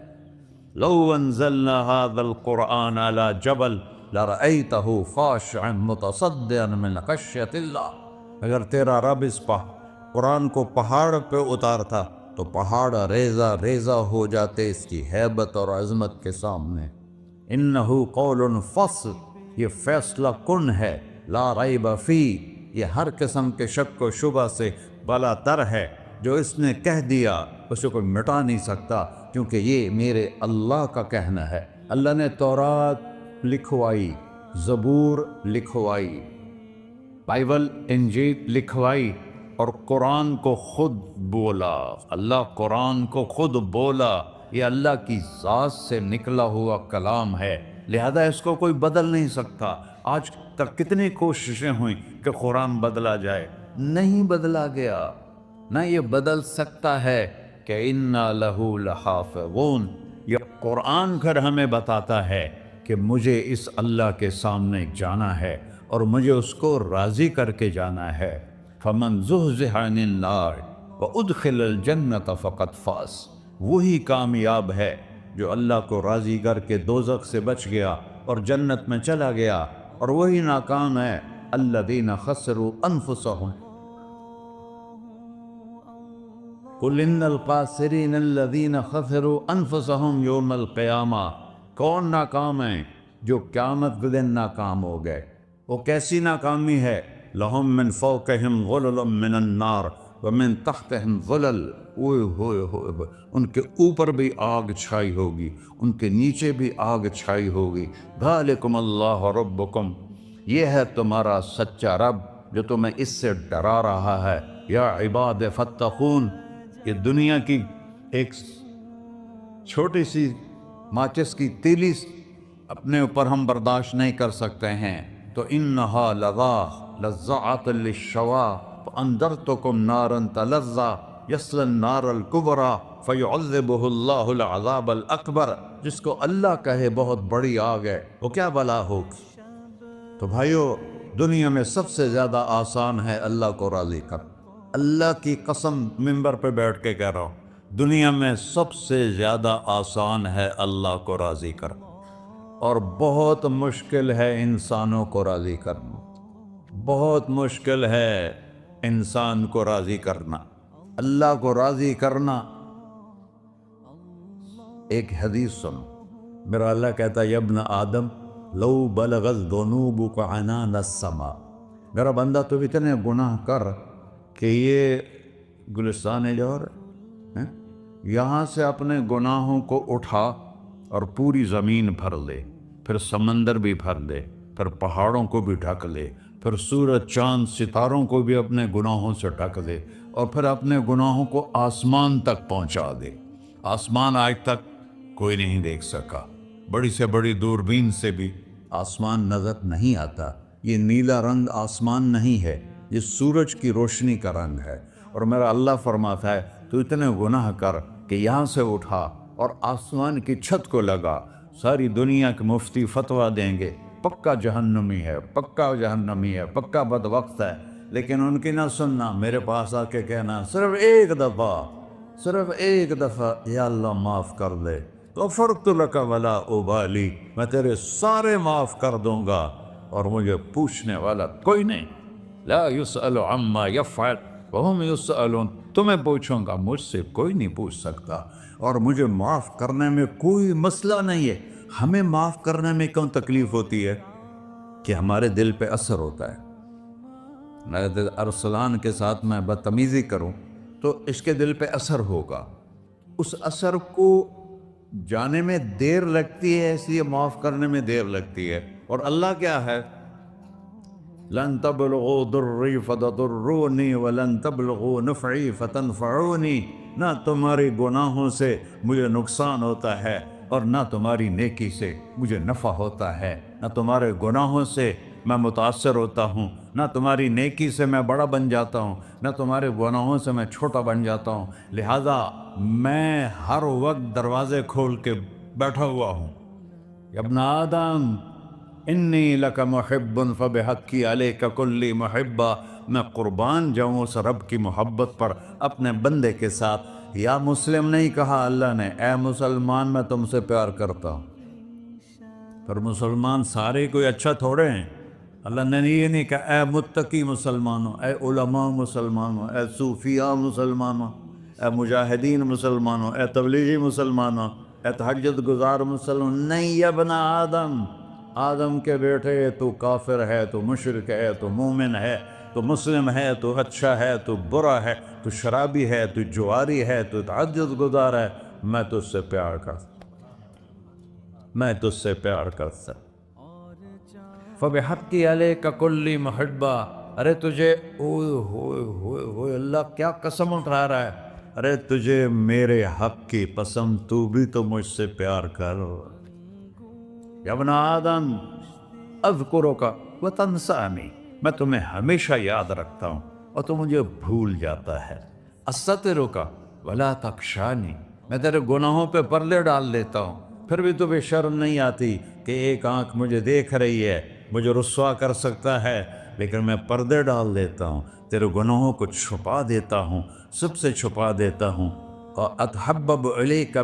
لو انزلنا هذا القرآن على جبل لرأيته خاشعا متصدعا من خشية اللہ۔ اگر تیرا رب اس قرآن کو پہاڑ پہ اتارتا تو پہاڑ ریزہ ریزہ ہو جاتے اس کی ہیبت اور عظمت کے سامنے۔ انہ قول فصل، یہ فیصلہ کن ہے، لا ریب فی، یہ ہر قسم کے شک و شبہ سے بالا تر ہے۔ جو اس نے کہہ دیا اسے کوئی مٹا نہیں سکتا، کیونکہ یہ میرے اللہ کا کہنا ہے۔ اللہ نے تورات لکھوائی، زبور لکھوائی، بائبل انجیل لکھوائی، اور قرآن کو خود بولا۔ اللہ قرآن کو خود بولا، یہ اللہ کی ذات سے نکلا ہوا کلام ہے، لہذا اس کو کوئی بدل نہیں سکتا۔ آج تک کتنی کوششیں ہوئیں کہ قرآن بدلا جائے، نہیں بدلا گیا، نہ یہ بدل سکتا ہے کہ اِنَّا لَهُ لَحَافِظُونَ۔ یہ قرآن پھر ہمیں بتاتا ہے کہ مجھے اس اللہ کے سامنے جانا ہے اور مجھے اس کو راضی کر کے جانا ہے۔ فَمَنْ زُحْزِحَ عَنِ النَّارِ وَأُدْخِلَ الْجَنَّةَ فَقَدْ فَازَ، وہی کامیاب ہے جو اللہ کو راضی کر کے دوزخ سے بچ گیا اور جنت میں چلا گیا، اور وہی ناکام ہے الَّذِينَ خَسِرُوا أَنفُسَهُمْ۔ قُلْ إِنَّ الْخَاسِرِينَ الَّذِينَ خَسِرُوا أَنفُسَهُمْ يَوْمَ الْقِيَامَةِ۔ کون ناکام ہیں؟ جو قیامت کے دن ناکام ہو گئے۔ وہ کیسی ناکامی ہے؟ لَهُم مِّن فَوْقِهِمْ ظُلُلٌ مِّنَ النَّارِ وَمِن تَحْتِهِمْ ظُلَلٌ، ان کے اوپر بھی آگ چھائی ہوگی، ان کے نیچے بھی آگ چھائی ہوگی۔ ذَلِكُمُ اللَّهُ رَبُّكُمْ، یہ ہے تمہارا سچا رب جو تمہیں اس سے ڈرا رہا ہے۔ یا عباد فاتقون، یہ دنیا کی ایک چھوٹی سی ماچس کی تیلی اپنے اوپر ہم برداشت نہیں کر سکتے ہیں، تو انہا لظیٰ لَذَّاعَةٌ لِلشَّوَىٰ فَأَنذَرْتُكُمْ نَارًا تَلَظَّىٰ یصلی النار الکبریٰ فیعذبہ اللہ العذاب الاکبر، جس کو اللہ کہے بہت بڑی آگ ہے وہ کیا بلا ہوگی۔ تو بھائیو، دنیا میں سب سے زیادہ آسان ہے اللہ کو راضی کر۔ اللہ کی قسم منبر پہ بیٹھ کے کہہ رہا ہوں، دنیا میں سب سے زیادہ آسان ہے اللہ کو راضی کر، اور بہت مشکل ہے انسانوں کو راضی کرنا، بہت مشکل ہے انسان کو راضی کرنا۔ اللہ کو راضی کرنا، ایک حدیث سنو، میرا اللہ کہتا ہے یا ابن آدم لو بلغت ذنوبک عنان السماء، میرا بندہ تو اتنے گناہ کر کہ یہ گلستان جوہر ہے، یہاں سے اپنے گناہوں کو اٹھا اور پوری زمین بھر لے، پھر سمندر بھی بھر لے، پھر پہاڑوں کو بھی ڈھک لے، پھر سورج چاند ستاروں کو بھی اپنے گناہوں سے ڈھک دے، اور پھر اپنے گناہوں کو آسمان تک پہنچا دے۔ آسمان آج تک کوئی نہیں دیکھ سکا، بڑی سے بڑی دوربین سے بھی آسمان نظر نہیں آتا۔ یہ نیلا رنگ آسمان نہیں ہے، یہ سورج کی روشنی کا رنگ ہے۔ اور میرا اللہ فرماتا ہے تو اتنے گناہ کر کہ یہاں سے اٹھا اور آسمان کی چھت کو لگا، ساری دنیا کے مفتی فتویٰ دیں گے پکا جہنمی ہے، پکا جہنمی ہے، پکا بدبخت ہے، لیکن ان کی نہ سننا، میرے پاس آ کے کہنا صرف ایک دفعہ یا اللہ معاف کر دے، غفرت لک ولا ابالی، میں تیرے سارے معاف کر دوں گا اور مجھے پوچھنے والا کوئی نہیں۔ لا یسأل عما یفعل وہم یسألون، تمہیں پوچھوں گا، مجھ سے کوئی نہیں پوچھ سکتا، اور مجھے معاف کرنے میں کوئی مسئلہ نہیں ہے۔ ہمیں معاف کرنے میں کیوں تکلیف ہوتی ہے؟ کہ ہمارے دل پہ اثر ہوتا ہے۔ میرے دل ارسلان کے ساتھ میں بدتمیزی کروں تو اس کے دل پہ اثر ہوگا، اس اثر کو جانے میں دیر لگتی ہے، اس لیے معاف کرنے میں دیر لگتی ہے۔ اور اللہ کیا ہے؟ لن تبلغوا ضری فتضرونی ولن تبلغوا نفعی فتنفعونی، نہ تمہاری گناہوں سے مجھے نقصان ہوتا ہے اور نہ تمہاری نیکی سے مجھے نفع ہوتا ہے، نہ تمہارے گناہوں سے میں متاثر ہوتا ہوں، نہ تمہاری نیکی سے میں بڑا بن جاتا ہوں، نہ تمہارے گناہوں سے میں چھوٹا بن جاتا ہوں، لہذا میں ہر وقت دروازے کھول کے بیٹھا ہوا ہوں۔ یا ابن آدم انی لک محب فبحقی علیک کلی محبہ، میں قربان جاؤں اس رب کی محبت پر اپنے بندے کے ساتھ۔ یا مسلم نہیں کہا اللہ نے، اے مسلمان میں تم سے پیار کرتا ہوں۔ پر مسلمان سارے کوئی اچھا تھوڑے ہیں، اللہ نے یہ نہیں کہا اے متقی مسلمانوں، اے علماء مسلمانوں، اے صوفیاء مسلمانوں، اے مجاہدین مسلمانوں، اے تبلیغی مسلمانوں، اے تہجد گزار مسلمان، نہیں یا ابن آدم، آدم کے بیٹے، تو کافر ہے، تو مشرک ہے، تو مومن ہے، تو مسلم ہے، تو اچھا ہے، تو برا ہے، تو شرابی ہے، تو جواری ہے، تو تہجد گزار ہے، میں تجھ سے پیار کرتا، میں تجھ سے پیار کرتا۔ فَبِحَقِّ عَلَيْكَ كُلِّ مُحِبَّةٍ، ارے تجھے اوئے ہوئے ہوئے ہوئے، اللہ کیا قسم اٹھا رہا ہے، ارے تجھے میرے حق کی قسم، تو بھی تو مجھ سے پیار کر۔ یا ابن آدم اذکرک وتنسانی، میں تمہیں ہمیشہ یاد رکھتا ہوں اور تو مجھے بھول جاتا ہے۔ استترک ولا تخشانی، میں تیرے گناہوں پہ پردے ڈال دیتا ہوں، پھر بھی تمہیں شرم نہیں آتی کہ ایک آنکھ مجھے دیکھ رہی ہے، مجھے رسوا کر سکتا ہے، لیکن میں پردے ڈال دیتا ہوں، تیرے گناہوں کو چھپا دیتا ہوں، سب سے چھپا دیتا ہوں۔ اور اتحبب الیک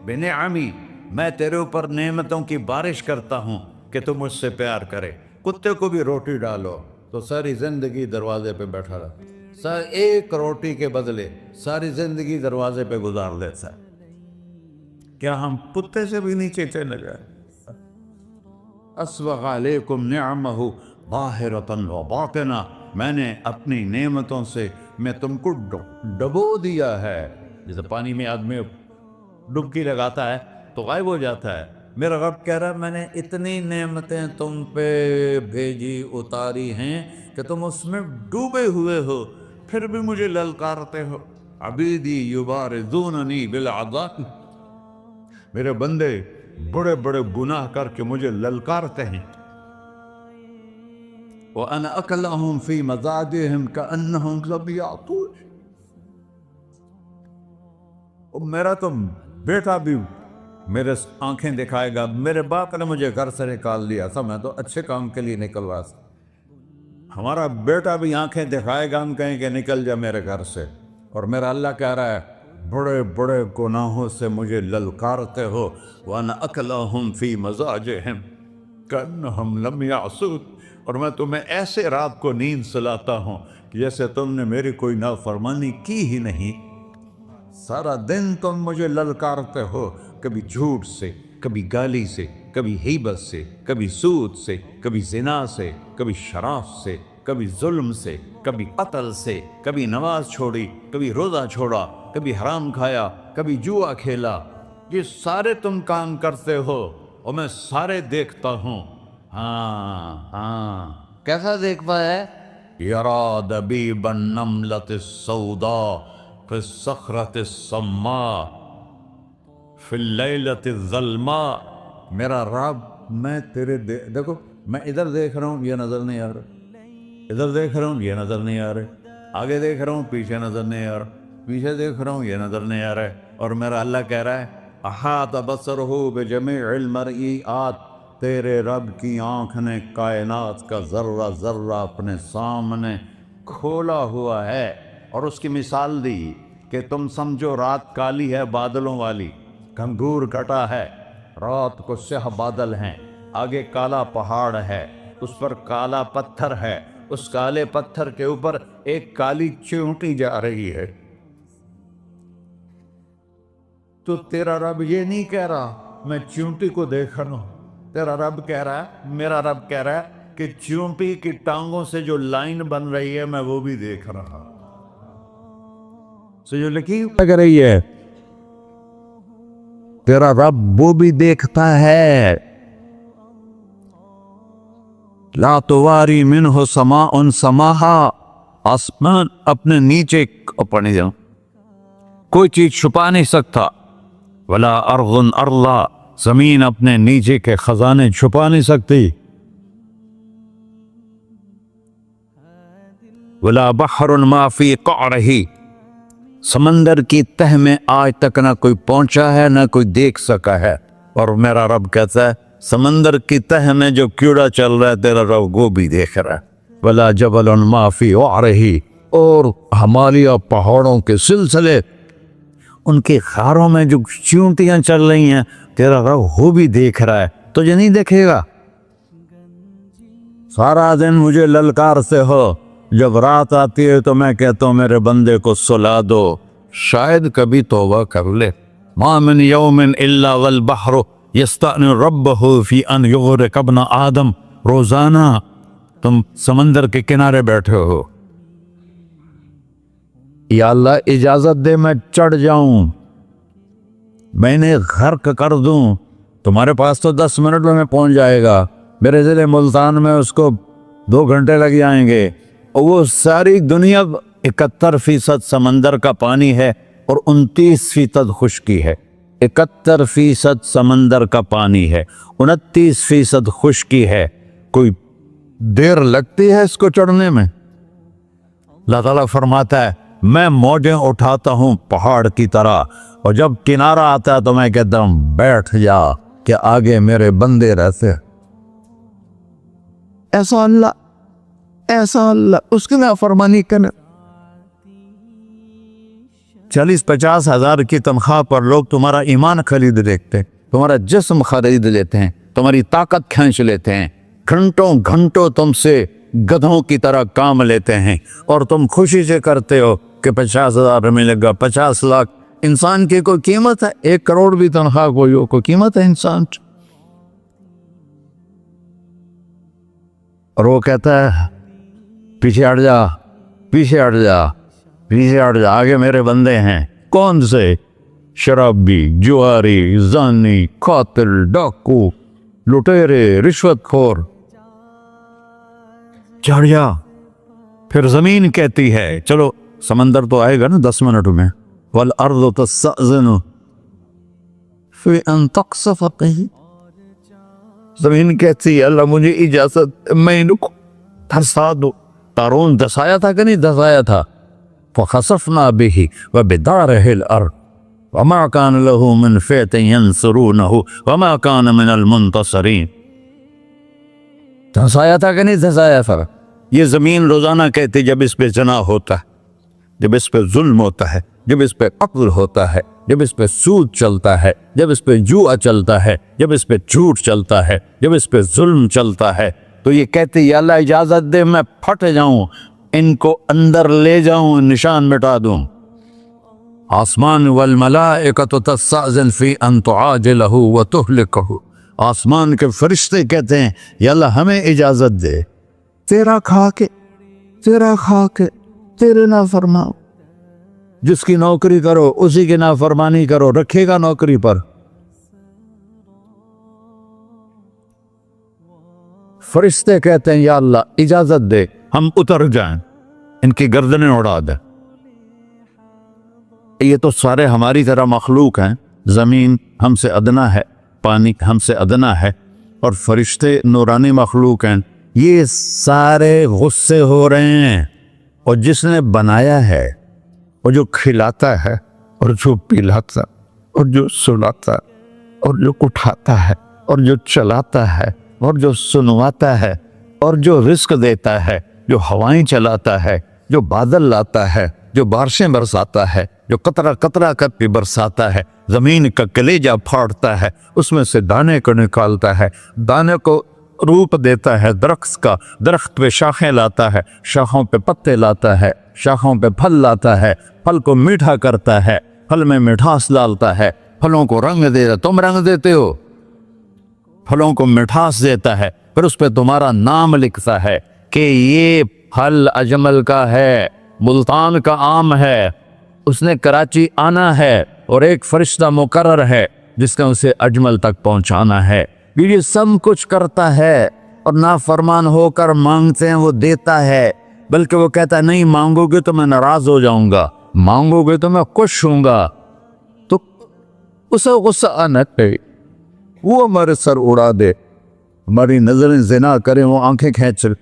بنعمی، میں تیرے اوپر نعمتوں کی بارش کرتا ہوں کہ تم مجھ سے پیار کرے۔ کتے کو بھی روٹی ڈالو تو ساری زندگی دروازے پہ بیٹھا رہتا، ایک روٹی کے بدلے ساری زندگی دروازے پہ گزار دیتا ہے۔ کیا ہم کتے سے بھی نیچے چلے گئے؟ اسبغ علیکم نعمہ ظاہرۃ و باطنہ، میں نے اپنی نعمتوں سے میں تم کو ڈبو دیا ہے۔ جیسے پانی میں آدمی ڈبکی لگاتا ہے تو غائب ہو جاتا ہے، میرا رب کہہ رہا ہے میں نے اتنی نعمتیں تم پہ بھیجی، اتاری ہیں کہ تم اس میں ڈوبے ہوئے ہو، پھر بھی مجھے للکارتے ہو۔ عبیدی یبارزوننی بالعذاب، میرے بندے بڑے بڑے گناہ کر کے مجھے للکارتے ہیں۔ وَأَنَا أَكْلَهُمْ فِي مَزَاجِهِمْ كَأَنَّهُمْ لَمْ يَعْطُونِ، میرا تو بیٹا بھی میرے آنکھیں دکھائے گا، میرے باپ نے مجھے گھر سے نکال دیا تھا، میں تو اچھے کام کے لیے نکلوا تھا، ہمارا بیٹا بھی آنکھیں دکھائے گا، ہم کہیں کہ نکل جا میرے گھر سے۔ اور میرا اللہ کہہ رہا ہے بڑے بڑے گناہوں سے مجھے للکارتے ہو، وَأَنَا أَكْلَهُمْ فِي مَزَاجِهِمْ كَأَنَّهُمْ لَمْ يَعْصُونِ، اور میں تمہیں ایسے رات کو نیند سلاتا ہوں کہ جیسے تم نے میری کوئی نافرمانی کی ہی نہیں۔ سارا دن تم مجھے للکارتے ہو، کبھی جھوٹ سے، کبھی گالی سے، کبھی غیبت سے، کبھی سود سے، کبھی زنا سے، کبھی شراب سے، کبھی ظلم سے، کبھی قتل سے، کبھی نماز چھوڑی، کبھی روزہ چھوڑا، کبھی حرام کھایا، کبھی جوا کھیلا۔ یہ سارے تم کام کرتے ہو اور میں سارے دیکھتا ہوں۔ ہاں کیسا دیکھ پایا؟ یرا دبیب النملۃ السوداء فی الصخرۃ الصماء فی اللیلۃ الظلماء۔ میرا رب، میں تیرے دیکھو، میں ادھر دیکھ رہا ہوں، یہ نظر نہیں آ رہا، ادھر دیکھ رہا ہوں، یہ نظر نہیں آ رہا، آگے دیکھ رہا ہوں، پیچھے نظر نہیں آ رہا، پیچھے دیکھ رہا ہوں، یہ نظر نہیں آ رہا ہے۔ اور میرا اللہ کہہ رہا ہے احاط بصرہ بجمیع المرئیات، تیرے رب کی آنکھ نے کائنات کا ذرہ ذرہ اپنے سامنے کھولا ہوا ہے۔ اور اس کی مثال دی کہ تم سمجھو رات کالی ہے بادلوں والی، گھنگور کٹا ہے، رات کو سیاہ بادل ہیں، آگے کالا پہاڑ ہے، اس پر کالا پتھر ہے، اس کالے پتھر کے اوپر ایک کالی چیونٹی جا رہی ہے۔ تو تیرا رب یہ نہیں کہہ رہا میں چیونٹی کو دیکھ رہا ہوں، تیرا رب کہہ رہا ہے، میرا رب کہہ رہا ہے کہ چیونٹی کی ٹانگوں سے جو لائن بن رہی ہے میں وہ بھی دیکھ رہا ہوں۔ جو لکیر لگ رہی ہے تیرا رب وہ بھی دیکھتا ہے۔ لا تواری منہ سماء سماہا، آسمان اپنے نیچے پڑھنے جاؤں کوئی چیز چھپا نہیں سکتا، ولا ارض ارضا، زمین اپنے نیچے کے خزانے چھپا نہیں سکتی، ولا بحر ما فی قعرہ، سمندر کی تہ میں آج تک نہ کوئی پہنچا ہے نہ کوئی دیکھ سکا ہے۔ اور میرا رب کہتا ہے سمندر کی تہ میں جو کیڑا چل رہا ہے تیرا رب وہ بھی دیکھ رہا ہے، ولا جبل ما فی وعرہ، اور ہمالیہ پہاڑوں کے سلسلے، ان کے خاروں میں جو چیونٹیاں چل رہی ہیں تیرا رب وہ بھی دیکھ رہا ہے، تجھے نہیں دیکھے گا؟ سارا دن مجھے للکارتے ہو، جب رات آتی ہے تو میں کہتا ہوں میرے بندے کو سلا دو، شاید کبھی توبہ کر لے۔ ما من یوم الا والبحر یستأنی ربہ فی ان یغرق ابن آدم، روزانہ تم سمندر کے کنارے بیٹھے ہو، یا اللہ اجازت دے میں چڑھ جاؤں، میں نے غرق کر دوں، تمہارے پاس تو 10 منٹ میں پہنچ جائے گا، میرے ضلع ملتان میں اس کو 2 گھنٹے لگ جائیں گے۔ اور وہ ساری دنیا 71% سمندر کا پانی ہے اور 29% خشکی ہے، 71% سمندر کا پانی ہے، 29% خشکی ہے، کوئی دیر لگتی ہے اس کو چڑھنے میں؟ اللہ تعالیٰ فرماتا ہے میں موجیں اٹھاتا ہوں پہاڑ کی طرح، اور جب کنارہ آتا ہے تو میں کہتا ہوں بیٹھ جا کہ آگے میرے بندے رہتے۔ ایسا اللہ اس کی نافرمانی کرنا۔ 40-50 ہزار کی تنخواہ پر لوگ تمہارا ایمان خرید لیتے ہیں، تمہارا جسم خرید لیتے ہیں، تمہاری طاقت کھینچ لیتے ہیں، گھنٹوں گھنٹوں تم سے گدھوں کی طرح کام لیتے ہیں، اور تم خوشی سے کرتے ہو کہ 50,000 ملے گا، 50 لاکھ۔ انسان کی کوئی قیمت ہے؟ 1 کروڑ بھی تنخواہ کوئی قیمت ہے انسان؟ اور وہ کہتا ہے پیچھے ہٹ جا، پیچھے ہٹ جا، پیچھے ہٹ جا، آگے میرے بندے ہیں۔ کون سے؟ شرابی، جواری، زانی، قاتل، ڈاکو، لٹیرے، رشوت خور۔ چڑھ جا۔ پھر زمین کہتی ہے چلو سمندر تو آئے گا نا 10 منٹ میں، والارض تستأذن فی ان تقصف قیل، زمین کہتی ہے اللہ مجھے اجازت، میں ان کو دھسا دو۔ قارون دھسایا تھا کہ نہیں دھسایا تھا؟ فخسفنا به وبداره الارض، وما كان له من فئة ينصرونه وما كان من المنتصرين. دھنسایا تھا کہ نہیں دھنسایا تھا؟ یہ زمین روزانہ کہتے جب اس پہ زنا ہوتا ہے، جب اس پہ ظلم ہوتا ہے، جب اس پہ قتل ہوتا ہے، جب اس پہ سود چلتا ہے، جب اس پہ جوا چلتا ہے، جب اس پہ جھوٹ چلتا ہے، جب اس پہ ظلم چلتا ہے، تو یہ کہتے یا اللہ اجازت دے میں پھٹ جاؤں، ان کو اندر لے جاؤں، نشان مٹا دوں. آسمان والملائکۃ تستأذن فی ان تعاجلہ وتہلکہ، آسمان کے فرشتے کہتے ہیں یا اللہ ہمیں اجازت دے، تیرا کھا کے تیرے نافرماؤ. جس کی نوکری کرو اسی کی نافرمانی کرو، رکھے گا نوکری پر؟ فرشتے کہتے ہیں یا اللہ اجازت دے ہم اتر جائیں، ان کی گردنیں اڑا دیں. یہ تو سارے ہماری طرح مخلوق ہیں، زمین ہم سے ادنا ہے، پانی ہم سے ادنا ہے، اور فرشتے نورانی مخلوق ہیں. یہ سارے غصے ہو رہے ہیں، اور جس نے بنایا ہے، اور جو کھلاتا ہے، اور جو پلاتا، اور جو سلاتا، اور جو اٹھاتا ہے، اور جو چلاتا ہے، اور جو سنواتا ہے، اور جو رزق دیتا ہے، جو ہوائیں چلاتا ہے، جو بادل لاتا ہے، جو بارشیں برساتا ہے، جو قطرہ قطرہ کر کے برساتا ہے، زمین کا کلیجہ پھاڑتا ہے، اس میں سے دانے کو نکالتا ہے، دانے کو روپ دیتا ہے درخت کا، درخت پہ شاخیں لاتا ہے، شاخوں پہ پتے لاتا ہے، شاخوں پہ پھل لاتا ہے، پھل کو میٹھا کرتا ہے، پھل میں مٹھاس ڈالتا ہے، پھلوں کو رنگ دیتا. تم رنگ دیتے ہو، پھلوں کو مٹھاس دیتا ہے، پھر اس پہ تمہارا نام لکھتا ہے کہ یہ پھل اجمل کا ہے، ملتان کا آم ہے، اس نے کراچی آنا ہے، اور ایک فرشتہ مقرر ہے جس نے اسے اجمل تک پہنچانا ہے. یہ سب کچھ کرتا ہے، اور نافرمان ہو کر مانگتے ہیں وہ دیتا ہے، بلکہ وہ کہتا ہے نہیں مانگو گے تو میں ناراض ہو جاؤں گا، مانگو گے تو میں خوش ہوں گا. تو اسے غصہ آنا چاہیے، وہ ہمارے سر اڑا دے، ہماری نظریں زنا کریں وہ آنکھیں کھینچ لے،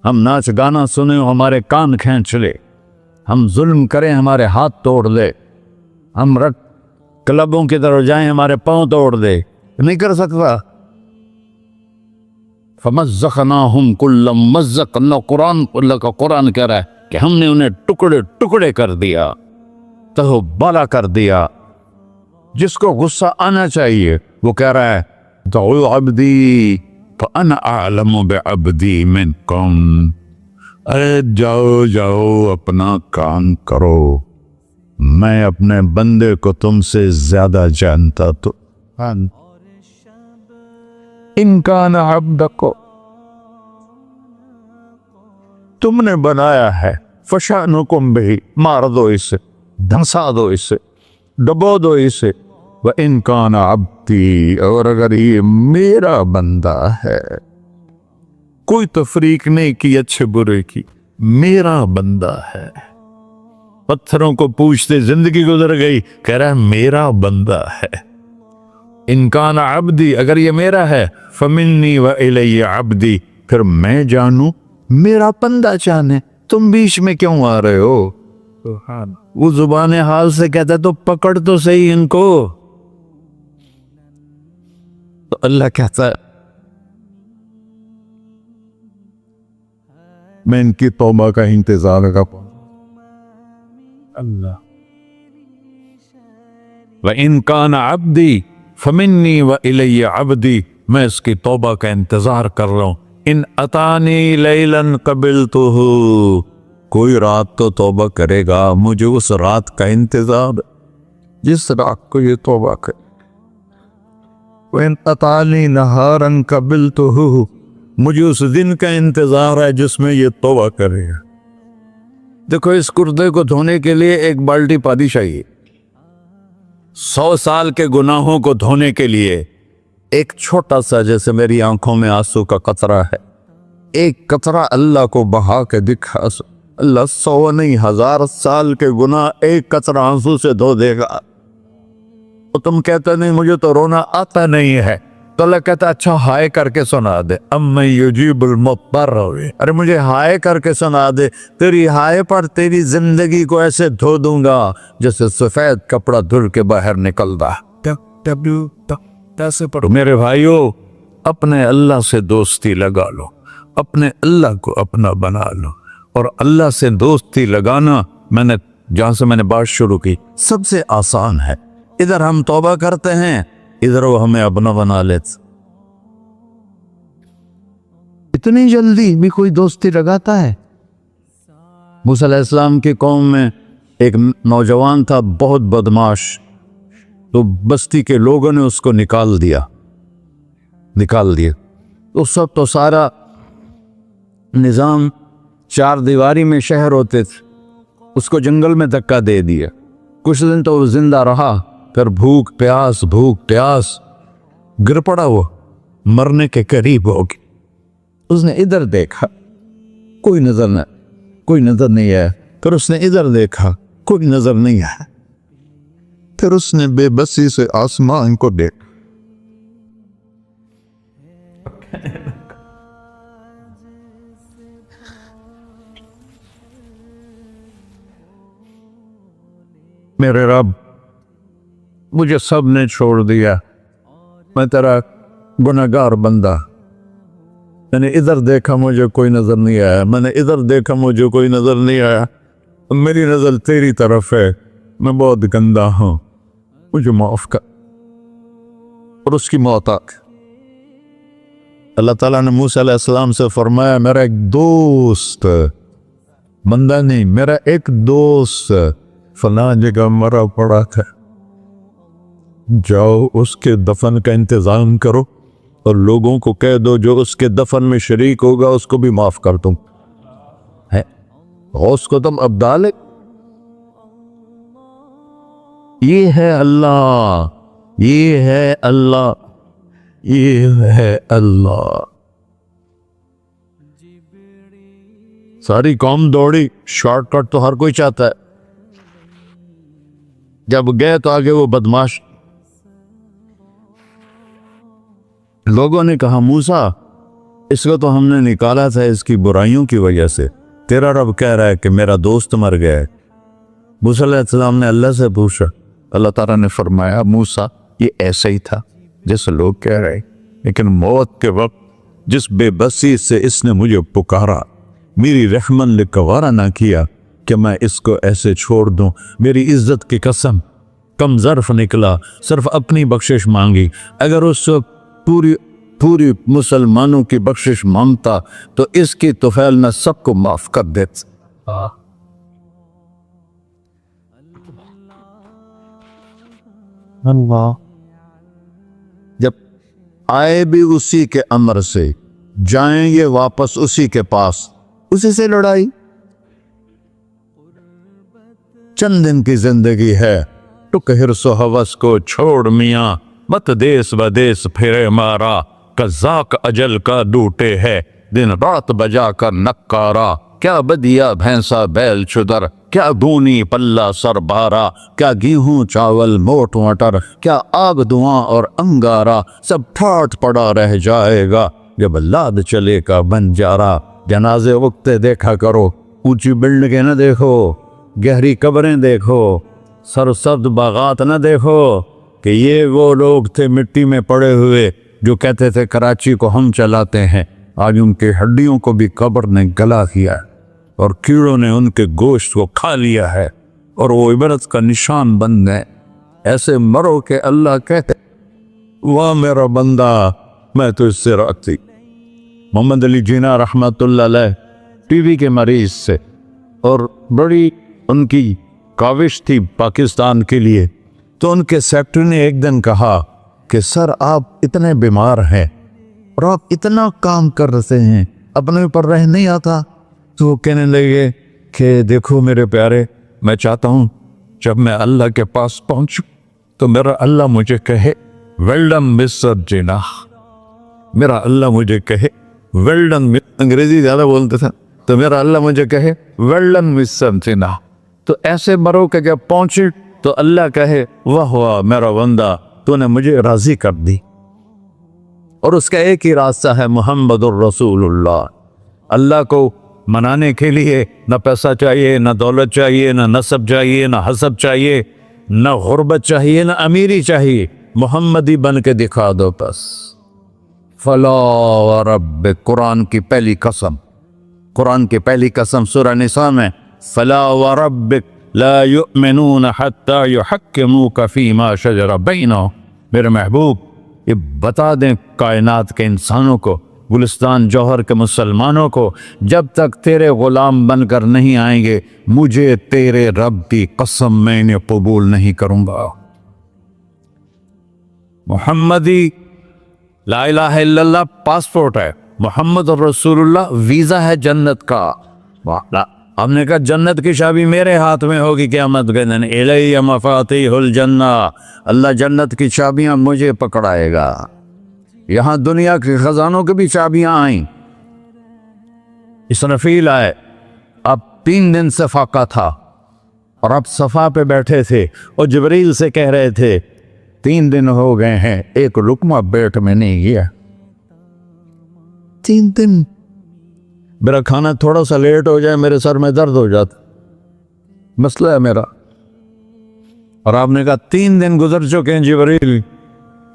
ہم ناچ گانا سنیں وہ ہمارے کان کھینچ لے، ہم ظلم کریں ہمارے ہاتھ توڑ لے، ہم کلبوں کی طرف جائیں ہمارے پاؤں توڑ دے. نہیں کر سکتا. فَمَزَّقْنَاهُمْ كُلَّ مُمَزَّقٍ، اللہ کا قرآن کہہ رہا ہے کہ ہم نے انہیں ٹکڑے ٹکڑے کر دیا، تہو بالا کر دیا. جس کو غصہ آنا چاہیے وہ کہہ رہا ہے دعوا عبدی فأنا أعلم بعبدی منکم، ارے جاؤ جاؤ اپنا کام کرو، میں اپنے بندے کو تم سے زیادہ جانتا. تو ان کان عبدک، تم نے بنایا ہے، فشانکم بہ، مار دو اسے، دھنسا دو اسے، ڈبو دو اسے. وَإِن كَانَ عَبْدِي، اور اگر یہ میرا بندہ ہے، کوئی تفریق نہیں کی اچھے برے کی، میرا بندہ ہے. پتھروں کو پوچھتے زندگی گزر گئی، کہہ رہا ہے میرا بندہ ہے. ان کان عبدی، اگر یہ میرا ہے، فمنی وإلی عبدی، پھر میں جانوں میرا بندہ جانے، تم بیچ میں کیوں آ رہے ہو؟ وہ زبان حال سے کہتا ہے تو پکڑ تو صحیح ان کو. تو اللہ کہتا ہے میں ان کی توبہ کا انتظار کرتا ہوں. اللہ وَإِن كَانَ عَبْدِي فَمِنِّي وَإِلَيَّ عَبْدِي، میں اس کی توبہ کا انتظار کر رہا ہوں. ان اتانی لیلاً قبلتہ، کوئی رات تو توبہ کرے گا، مجھے اس رات کا انتظار جس رات کو یہ توبہ کرے. وَإِنْ أَتَانِي نَهَارًا قَبِلْتُهُ، مجھے اس دن کا انتظار ہے جس میں یہ توبہ کرے گا. دیکھو اس کردے کو دھونے کے لیے ایک بالٹی پانی چاہیے، 100 سال کے گناہوں کو دھونے کے لیے ایک چھوٹا سا، جیسے میری آنکھوں میں آنسو کا قطرہ ہے، ایک قطرہ اللہ کو بہا کے دکھا، اللہ 100 نہیں 1000 سال کے گناہ ایک قطرہ آنسو سے دھو دے گا. تو تم کہتے نہیں مجھے تو رونا آتا نہیں ہے، تو اللہ کہتا اچھا ہائے کر کے سنا دے، اما یجیب المضطر، ارے مجھے ہائے کر کے سنا دے، تیری ہائے پر تیری زندگی کو ایسے دھو دوں گا جیسے سفید کپڑا دھل کے باہر نکلتا۔ میرے بھائیو، اپنے اللہ سے دوستی لگا لو، اپنے اللہ کو اپنا بنا لو، اور اللہ سے دوستی لگانا میں نے بات شروع کی سب سے آسان ہے۔ ادھر ہم توبہ کرتے ہیں، ادھر وہ ہمیں اپنا بنا لیتے۔ اتنی جلدی بھی کوئی دوستی لگاتا ہے؟ موسیٰ علیہ السلام کی قوم میں ایک نوجوان تھا بہت بدماش، تو بستی کے لوگوں نے اس کو نکال دیا۔ تو سارا نظام چار دیواری میں شہر ہوتے تھے، اس کو جنگل میں دھکا دے دیا۔ کچھ دن تو وہ زندہ رہا، پھر بھوک پیاس گر پڑا، وہ مرنے کے قریب ہو گیا۔ اس نے ادھر دیکھا، کوئی نظر نہیں آیا، پھر اس نے ادھر دیکھا، کوئی نظر نہیں آیا، پھر اس نے بے بسی سے آسمان کو دیکھا۔ میرے رب، مجھے سب نے چھوڑ دیا، میں تیرا گنہگار بندہ، میں نے ادھر دیکھا مجھے کوئی نظر نہیں آیا، میں نے ادھر دیکھا مجھے کوئی نظر نہیں آیا، میری نظر تیری طرف ہے، میں بہت گندا ہوں، مجھے معاف کر۔ اور اس کی موت آ گئی۔ اللہ تعالیٰ نے موسیٰ علیہ السلام سے فرمایا میرا ایک دوست، بندہ نہیں، میرا ایک دوست فلاں جگہ مرا پڑا تھا، جاؤ اس کے دفن کا انتظام کرو اور لوگوں کو کہہ دو جو اس کے دفن میں شریک ہوگا اس کو بھی معاف کر دوں۔ غوث کو تم ابدال ہے۔ یہ ہے اللہ، یہ ہے اللہ، یہ ہے اللہ۔ ساری قوم دوڑی، شارٹ کٹ تو ہر کوئی چاہتا ہے، جب گئے تو آگے وہ بدماش۔ لوگوں نے کہا موسیٰ اس کو تو ہم نے نکالا تھا اس کی برائیوں کی وجہ سے، تیرا رب کہہ رہا ہے کہ میرا دوست مر گیا ہے۔ موسیٰ علیہ السلام نے اللہ سے پوچھا، اللہ تعالیٰ نے فرمایا موسیٰ یہ ایسا ہی تھا جیسے لوگ کہہ رہے، لیکن موت کے وقت جس بے بسی سے اس نے مجھے پکارا، میری رحمن نے گوارا نہ کیا کہ میں اس کو ایسے چھوڑ دوں، میری عزت کی قسم کم ظرف نکلا، صرف اپنی بخشش مانگی۔ اگر اس پوری مسلمانوں کی بخشش مانگتا تو اس کی طفیل میں سب کو معاف کر دیتا۔ جب آئے بھی اسی کے امر سے، جائیں یہ واپس اسی کے پاس، اسی سے لڑائی۔ چند دن کی زندگی ہے، ٹک حرص و ہوس کو چھوڑ میاں، مت دیس بدیس پھرے مارا، قزاق اجل کا ڈوٹے ہے، دن رات بجا کر نکارا، کیا بدیا بھینسا بیل چدر، کیا گونی پلہ سر بارا، کیا گیہوں چاول موٹ مٹر، کیا آگ دھواں اور انگارا، سب ٹھاٹ پڑا رہ جائے گا جب لاد چلے کا بنجارا۔ جنازے وقتے دیکھا کرو، اونچی بلڈنگیں نہ دیکھو، گہری قبریں دیکھو، سرسبز باغات نہ دیکھو کہ یہ وہ لوگ تھے مٹی میں پڑے ہوئے جو کہتے تھے کراچی کو ہم چلاتے ہیں، آج ان کے ہڈیوں کو بھی قبر نے گلا کیا اور کیڑوں نے ان کے گوشت کو کھا لیا ہے اور وہ عبرت کا نشان بن گئے۔ ایسے مرو کہ اللہ کہتے واہ میرا بندہ میں تو اس سے راضی۔ محمد علی جناح رحمت اللہ علیہ ٹی وی کے مریض سے، اور بڑی ان کی کاوش تھی پاکستان کے لیے، تو ان کے سیکٹری نے ایک دن کہا کہ سر آپ اتنے بیمار ہیں اور آپ اتنا کام کر رہے ہیں، اپنے اوپر رہ نہیں آتا؟ تو وہ کہنے لگے کہ دیکھو میرے پیارے، میں چاہتا ہوں جب میں اللہ کے پاس پہنچوں تو میرا اللہ مجھے کہے ویل ڈن مسٹر جناح، میرا اللہ مجھے کہے ویل ڈن، انگریزی زیادہ بولتے تھا، تو میرا اللہ مجھے کہے ویل ڈن مسٹر جناح۔ تو ایسے مرو کہ جب پہنچے تو اللہ کہے واہ واہ میرا بندہ تو نے مجھے راضی کر دی۔ اور اس کا ایک ہی راستہ ہے محمد الرسول اللہ۔ اللہ کو منانے کے لیے نہ پیسہ چاہیے، نہ دولت چاہیے، نہ نسب چاہیے، نہ حسب چاہیے، نہ غربت چاہیے، نہ امیری چاہیے، محمدی بن کے دکھا دو بس۔ فلا وربک، قرآن کی پہلی قسم، قرآن کی پہلی قسم سورہ نساء میں، فلا وربک لا یؤمنون حتی یحکموک فیما شجر بینہم۔ میرے محبوب یہ بتا دیں کائنات کے انسانوں کو، گلستان جوہر کے مسلمانوں کو، جب تک تیرے غلام بن کر نہیں آئیں گے مجھے تیرے رب کی قسم میں انہیں قبول نہیں کروں گا۔ محمدی لا الہ الا اللہ پاسپورٹ ہے، محمد الرسول اللہ ویزا ہے جنت کا۔ ہم نے کہا جنت کی چابی میرے ہاتھ میں ہوگی قیامت کے دن، الی مفاتیح الجنہ، اللہ جنت کی چابیاں مجھے پکڑائے گا۔ یہاں دنیا کے خزانوں کی بھی چابیاں آئیں۔ اسرافیل آئے، اب 3 دن سے فاقہ تھا اور اب صفا پہ بیٹھے تھے اور جبریل سے کہہ رہے تھے 3 دن ہو گئے ہیں ایک لقمہ پیٹ میں نہیں گیا، 3 دن میرا کھانا تھوڑا سا لیٹ ہو جائے میرے سر میں درد ہو جاتا، مسئلہ ہے میرا۔ اور آپ نے کہا 3 دن گزر چکے ہیں جبریل،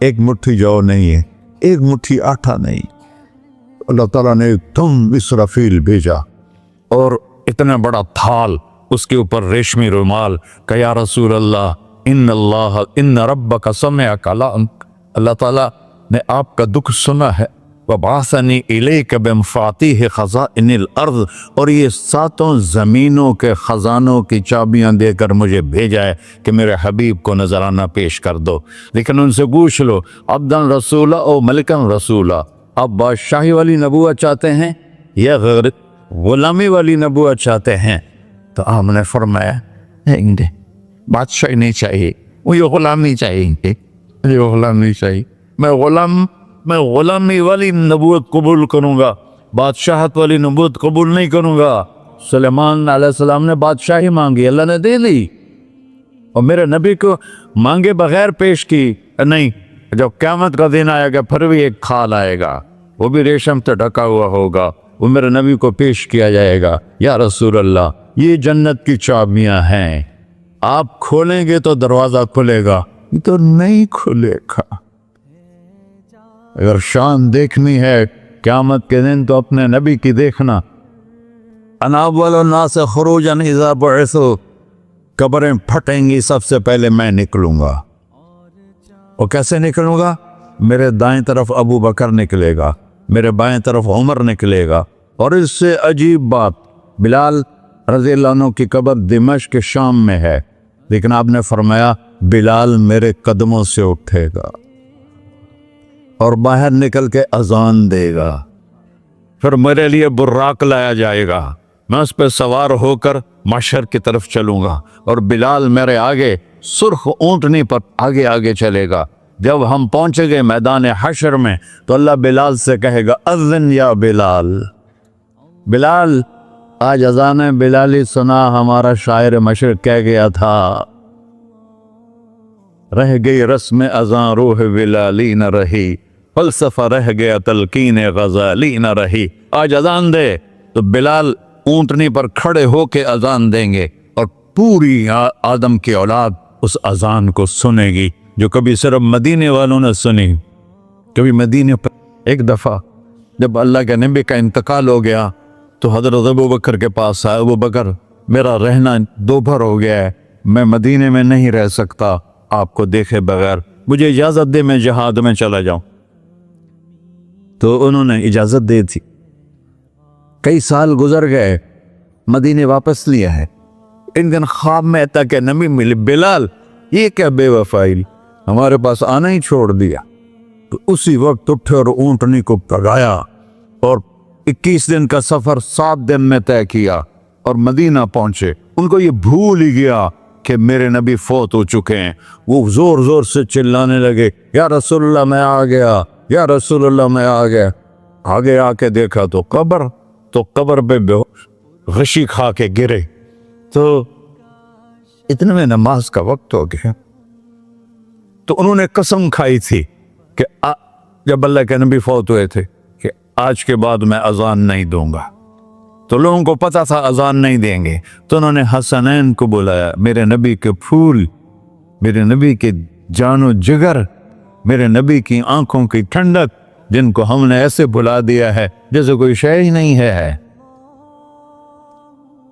ایک مٹھی جو نہیں ہے، ایک مٹھی آٹا نہیں۔ اللہ تعالیٰ نے تم اسرافیل بھیجا اور اتنا بڑا تھال، اس کے اوپر ریشمی رومال، کہ یا رسول اللہ ان ربک سمع کلامک، اللہ تعالیٰ نے آپ کا دکھ سنا ہے، وَبَعَثَنِي إِلَيْكَ بِمَفَاتِيحِ خَزَائِنِ الْأَرْضِ، اور یہ 7 زمینوں کے خزانوں کی چابیاں دے کر مجھے بھیجا ہے کہ میرے حبیب کو نذرانہ پیش کر دو۔ لیکن ان سے پوچھ لو عبدًا رسولہ او ملکًا رسولہ، آپ بادشاہی والی نبوت چاہتے ہیں یا غیر غلامی والی نبوت چاہتے ہیں؟ تو آپ نے فرمایا نہیں، بادشاہی نہیں چاہیے، مجھے غلامی چاہیے، مجھے غلامی چاہیے، میں غلامی والی نبوت قبول کروں گا، بادشاہت والی نبوت قبول نہیں کروں گا۔ سلیمان علیہ السلام نے بادشاہی مانگی، اللہ نے دے دی، اور میرے نبی کو مانگے بغیر پیش کی نہیں۔ جب قیامت کا دن آئے گا پھر بھی ایک کھال آئے گا، وہ بھی ریشم سے ڈھکا ہوا ہوگا، وہ میرے نبی کو پیش کیا جائے گا، یا رسول اللہ یہ جنت کی چابیاں ہیں، آپ کھولیں گے تو دروازہ کھلے گا، تو نہیں کھلے گا۔ اگر شان دیکھنی ہے قیامت کے دن تو اپنے نبی کی دیکھنا۔ انا اول الناس خروجا اذا بعثوا، قبریں پھٹیں گی سب سے پہلے میں نکلوں گا، اور کیسے نکلوں گا؟ میرے دائیں طرف ابو بکر نکلے گا، میرے بائیں طرف عمر نکلے گا، اور اس سے عجیب بات، بلال رضی اللہ عنہ کی قبر دمشق کے شام میں ہے، لیکن آپ نے فرمایا بلال میرے قدموں سے اٹھے گا اور باہر نکل کے اذان دے گا، پھر میرے لیے براق لایا جائے گا، میں اس پہ سوار ہو کر محشر کی طرف چلوں گا، اور بلال میرے آگے سرخ اونٹنی پر آگے آگے چلے گا۔ جب ہم پہنچے گئے میدان حشر میں تو اللہ بلال سے کہے گا اذن یا بلال، بلال آج اذان بلالی سنا، ہمارا شاعر مشرق کہہ گیا تھا، رہ گئی رسم اذان روح بلالی نہ رہی، فلسفہ رہ گیا تلقین غزالی نہ رہی۔ آج اذان دے تو بلال اونٹنی پر کھڑے ہو کے اذان دیں گے، اور پوری آدم کی اولاد اس اذان کو سنے گی جو کبھی صرف مدینے والوں نے سنی۔ کبھی مدینے پر ایک دفعہ جب اللہ کے نبی کا انتقال ہو گیا تو حضرت ابو بکر کے پاس آئے، ابو بکر میرا رہنا دوپہر ہو گیا ہے، میں مدینے میں نہیں رہ سکتا آپ کو دیکھے بغیر، مجھے اجازت دے میں جہاد میں چلا جاؤں۔ تو انہوں نے اجازت دے تھی، کئی سال گزر گئے، مدینے واپس لیا ہے، ان دن خواب میں تک نبی ملی، بلال یہ کیا بے وفائی، ہمارے پاس آنا ہی چھوڑ دیا۔ تو اسی وقت اٹھے اور اونٹنی کو پگایا اور 21 دن کا سفر 7 دن میں طے کیا اور مدینہ پہنچے۔ ان کو یہ بھول ہی گیا کہ میرے نبی فوت ہو چکے ہیں، وہ زور زور سے چلانے لگے یا رسول اللہ میں آ گیا، یا رسول اللہ میں آ گیا۔ آگے آ کے دیکھا تو قبر پہ غشی کھا کے گرے۔ تو اتنے میں نماز کا وقت ہو گیا، تو انہوں نے قسم کھائی تھی کہ جب اللہ کے نبی فوت ہوئے تھے کہ آج کے بعد میں اذان نہیں دوں گا، تو لوگوں کو پتا تھا اذان نہیں دیں گے، تو انہوں نے حسنین کو بلایا، میرے نبی کے پھول، میرے نبی کے جان و جگر، میرے نبی کی آنکھوں کی ٹھنڈک، جن کو ہم نے ایسے بلا دیا ہے جیسے کوئی شے ہی نہیں ہے۔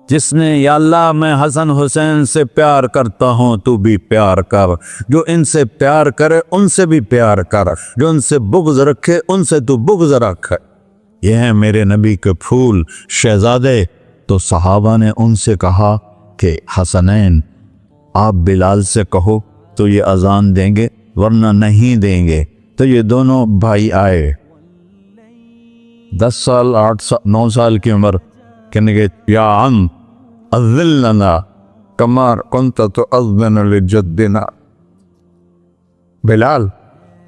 جس نے یا اللہ میں حسن حسین سے پیار کرتا ہوں تو بھی پیار کر، جو ان سے پیار کرے ان سے بھی پیار کر، جو ان سے بغض رکھے ان سے تو بغض رکھ۔ یہ ہیں میرے نبی کے پھول شہزادے۔ تو صحابہ نے ان سے کہا کہ حسنین آپ بلال سے کہو تو یہ اذان دیں گے، ورنہ نہیں دیں گے۔ تو یہ دونوں بھائی آئے، 10 سال 8 سال 9 سال کی عمر، کہنے گے یا عم اذن لنا کما کنت تؤذن لجدنا، بلال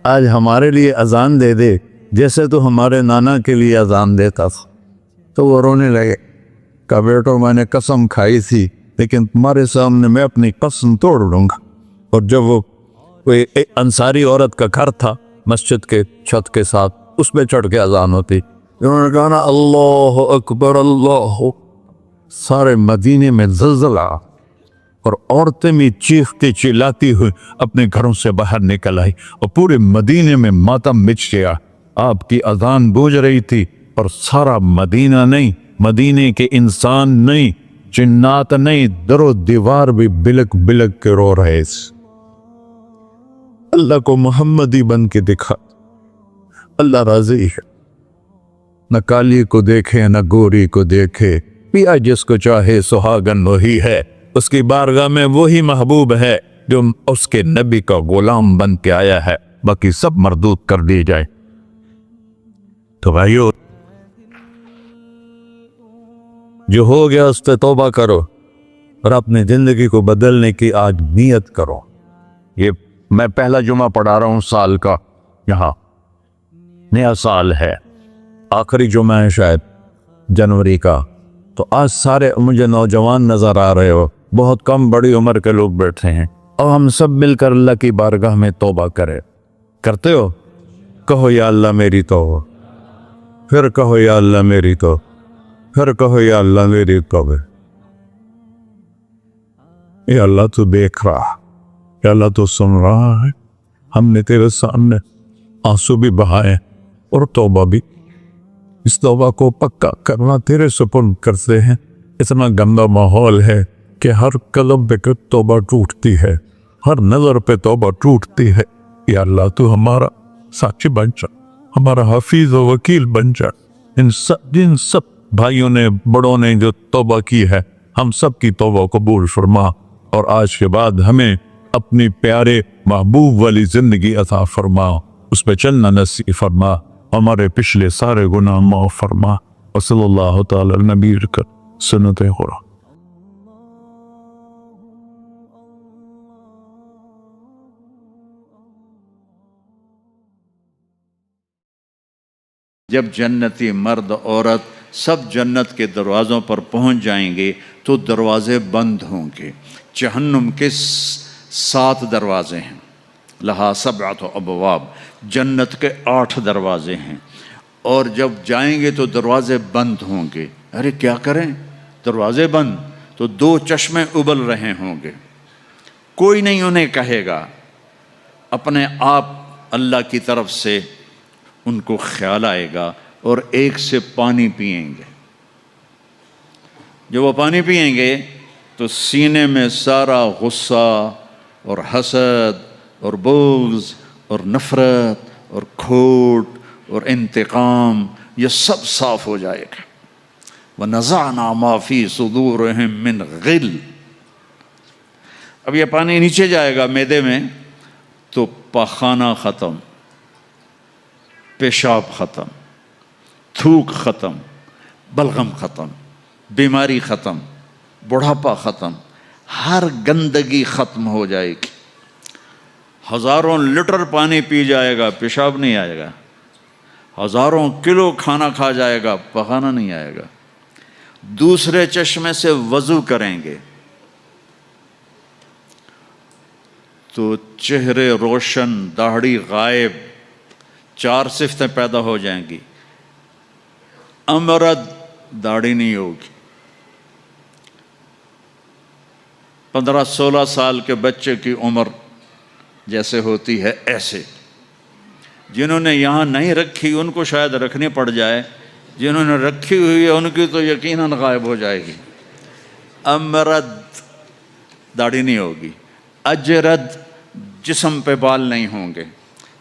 آج ہمارے لیے اذان دے دے جیسے تو ہمارے نانا کے لیے اذان دیتا تھا۔ تو وہ رونے لگے، کہا بیٹو میں نے قسم کھائی تھی لیکن تمہارے سامنے میں اپنی قسم توڑ لوں گا۔ اور جب وہ کوئی انصاری عورت کا گھر تھا مسجد کے چھت کے ساتھ، اس پہ چڑھ کے اذان ہوتی، انہوں نے کہا نا اللہ اکبر اللہ، سارے مدینے میں زلزلہ، اور عورتیں بھی چیختی چلاتی ہوئی اپنے گھروں سے باہر نکل آئی، اور پورے مدینے میں ماتم مچ گیا۔ آپ کی اذان گونج رہی تھی اور سارا مدینہ نہیں، مدینے کے انسان نہیں، جنات نہیں، در و دیوار بھی بلک بلک کے رو رہے تھے۔ اللہ کو محمدی بن کے دکھا، اللہ راضی ہے، نہ کالی کو دیکھے نہ گوری کو دیکھے، پیا جس کو چاہے سہاگن وہی ہے، اس کی بارگاہ میں وہی محبوب ہے جو اس کے نبی کا غلام بن کے آیا ہے، باقی سب مردود کر دی جائے۔ تو بھائیو جو ہو گیا اس پہ توبہ کرو اور اپنی زندگی کو بدلنے کی آج نیت کرو۔ یہ میں پہلا جمعہ پڑھا رہا ہوں سال کا، یہاں نیا سال ہے، آخری جمعہ ہے شاید جنوری کا، تو آج سارے مجھے نوجوان نظر آ رہے ہو، بہت کم بڑی عمر کے لوگ بیٹھے ہیں، اور ہم سب مل کر اللہ کی بارگاہ میں توبہ کرتے ہو؟ کہو یا اللہ میری توبہ، پھر کہو یا اللہ میری توبہ، پھر کہو یا اللہ میری توبہ۔ یا اللہ تو دیکھ رہا، یا اللہ تو سن رہا ہے، ہم نے تیرے سامنے آنسو بھی بہائے اور توبہ بھی، اس توبہ کو پکا کرنا تیرے سپرد کرتے ہیں۔ اتنا گندا ماحول ہے کہ ہر قدم پہ توبہ ٹوٹتی ہے، ہر نظر پہ توبہ ٹوٹتی ہے۔ یا اللہ تو ہمارا ساتھی بن جا، ہمارا حفیظ و وکیل بن جا۔ جن سب بھائیوں نے بڑوں نے جو توبہ کی ہے، ہم سب کی توبہ قبول فرما، اور آج کے بعد ہمیں اپنی پیارے محبوب والی زندگی عطا فرما، اس پہ چلنا نصیب فرما، ہمارے پچھلے سارے گناہ معاف فرما، وصلی اللہ تعالی علی نبی کر سنت خورا۔ جب جنتی مرد عورت سب جنت کے دروازوں پر پہنچ جائیں گے تو دروازے بند ہوں گے۔ جہنم کے 7 دروازے ہیں، لہا 7 ابواب، جنت کے 8 دروازے ہیں، اور جب جائیں گے تو دروازے بند ہوں گے۔ ارے کیا کریں، دروازے بند، تو 2 چشمے ابل رہے ہوں گے، کوئی نہیں انہیں کہے گا، اپنے آپ اللہ کی طرف سے ان کو خیال آئے گا اور ایک سے پانی پئیں گے۔ جب وہ پانی پئیں گے تو سینے میں سارا غصہ اور حسد اور بغض اور نفرت اور کھوٹ اور انتقام یہ سب صاف ہو جائے گا۔ وَنَزَعْنَا مَا فِي صُدُورِهِم مِّن غِلٍّ۔ اب یہ پانی نیچے جائے گا معدے میں تو پاخانہ ختم، پیشاب ختم، تھوک ختم، بلغم ختم، بیماری ختم، بڑھاپا ختم، ہر گندگی ختم ہو جائے گی۔ ہزاروں لیٹر پانی پی جائے گا، پیشاب نہیں آئے گا، ہزاروں کلو کھانا کھا جائے گا، پخانہ نہیں آئے گا۔ دوسرے چشمے سے وضو کریں گے تو چہرے روشن، داڑھی غائب، 4 صفتیں پیدا ہو جائیں گی۔ امرد، داڑھی نہیں ہوگی۔ 15-16 سال کے بچے کی عمر جیسے ہوتی ہے ایسے، جنہوں نے یہاں نہیں رکھی ان کو شاید رکھنی پڑ جائے، جنہوں نے رکھی ہوئی ہے ان کی تو یقیناً غائب ہو جائے گی۔ امرد، داڑھی نہیں ہوگی۔ اجرد، جسم پہ بال نہیں ہوں گے،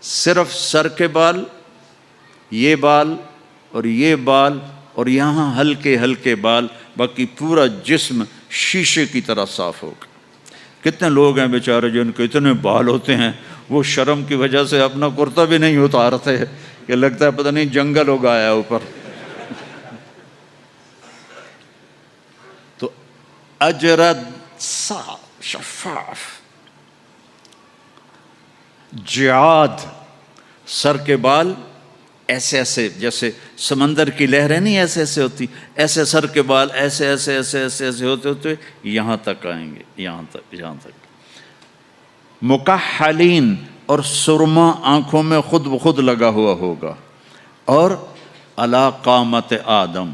صرف سر کے بال، یہ بال اور یہ بال اور یہاں ہلکے ہلکے بال، باقی پورا جسم شیشے کی طرح صاف ہوگا۔ کتنے لوگ ہیں بیچارے جن کو اتنے بال ہوتے ہیں وہ شرم کی وجہ سے اپنا کرتا بھی نہیں اتارتے کہ لگتا ہے پتہ نہیں جنگل ہو گیا اوپر۔ تو اجرد، صاف شفاف۔ جعاد، سر کے بال ایسے ایسے، جیسے سمندر کی لہریں نہیں ایسے ایسے ہوتی، ایسے سر کے بال ایسے ایسے ایسے ایسے ایسے ہوتے ہوتے یہاں تک آئیں گے، یہاں تک۔ مکحلین، اور سرما آنکھوں میں خود بخود لگا ہوا ہوگا۔ اور علی قامت آدم،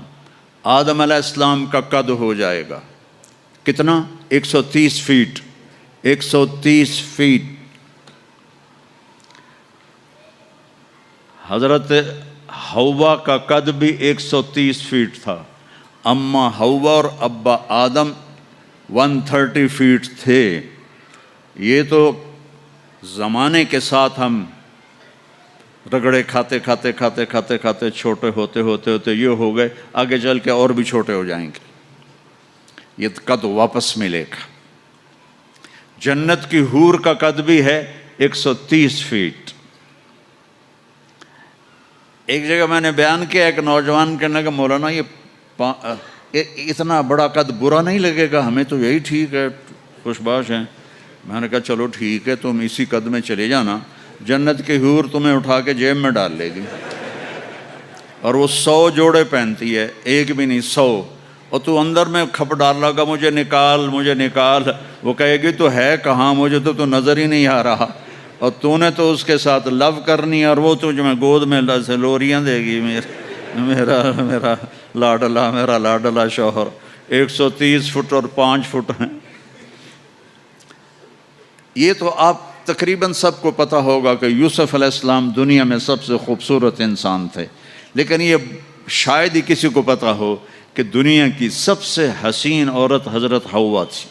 آدم علیہ السلام کا قد ہو جائے گا کتنا؟ 130 فیٹ۔ 130 فیٹ۔ حضرت حوا کا قد بھی 130 فیٹ تھا، اما حوا اور ابا آدم 130 فیٹ تھے۔ یہ تو زمانے کے ساتھ ہم رگڑے کھاتے کھاتے کھاتے کھاتے کھاتے چھوٹے ہوتے ہوتے ہوتے یہ ہو گئے، آگے چل کے اور بھی چھوٹے ہو جائیں گے، یہ قد واپس ملے گا۔ جنت کی حور کا قد بھی ہے 130 فیٹ۔ ایک جگہ میں نے بیان کیا، ایک نوجوان کہنے لگا مولانا یہ اتنا بڑا قد برا نہیں لگے گا، ہمیں تو یہی ٹھیک ہے، خوش باش ہیں۔ میں نے کہا چلو ٹھیک ہے، تم اسی قد میں چلے جانا، جنت کی حور تمہیں اٹھا کے جیب میں ڈال لے گی، اور وہ 100 جوڑے پہنتی ہے، ایک بھی نہیں 100، اور تو اندر میں کھپ ڈال لگا مجھے نکال مجھے نکال، وہ کہے گی تو ہے کہاں، مجھے تو نظر ہی نہیں آ رہا، اور تو نے تو اس کے ساتھ لو کرنی، اور وہ تجھ میں گود میں سے لوریاں دے گی، میرا لاڈلا شوہر۔ 130 فٹ اور 5 فٹ ہیں۔ یہ تو آپ تقریباً سب کو پتہ ہوگا کہ یوسف علیہ السلام دنیا میں سب سے خوبصورت انسان تھے، لیکن یہ شاید ہی کسی کو پتہ ہو کہ دنیا کی سب سے حسین عورت حضرت حوا تھی۔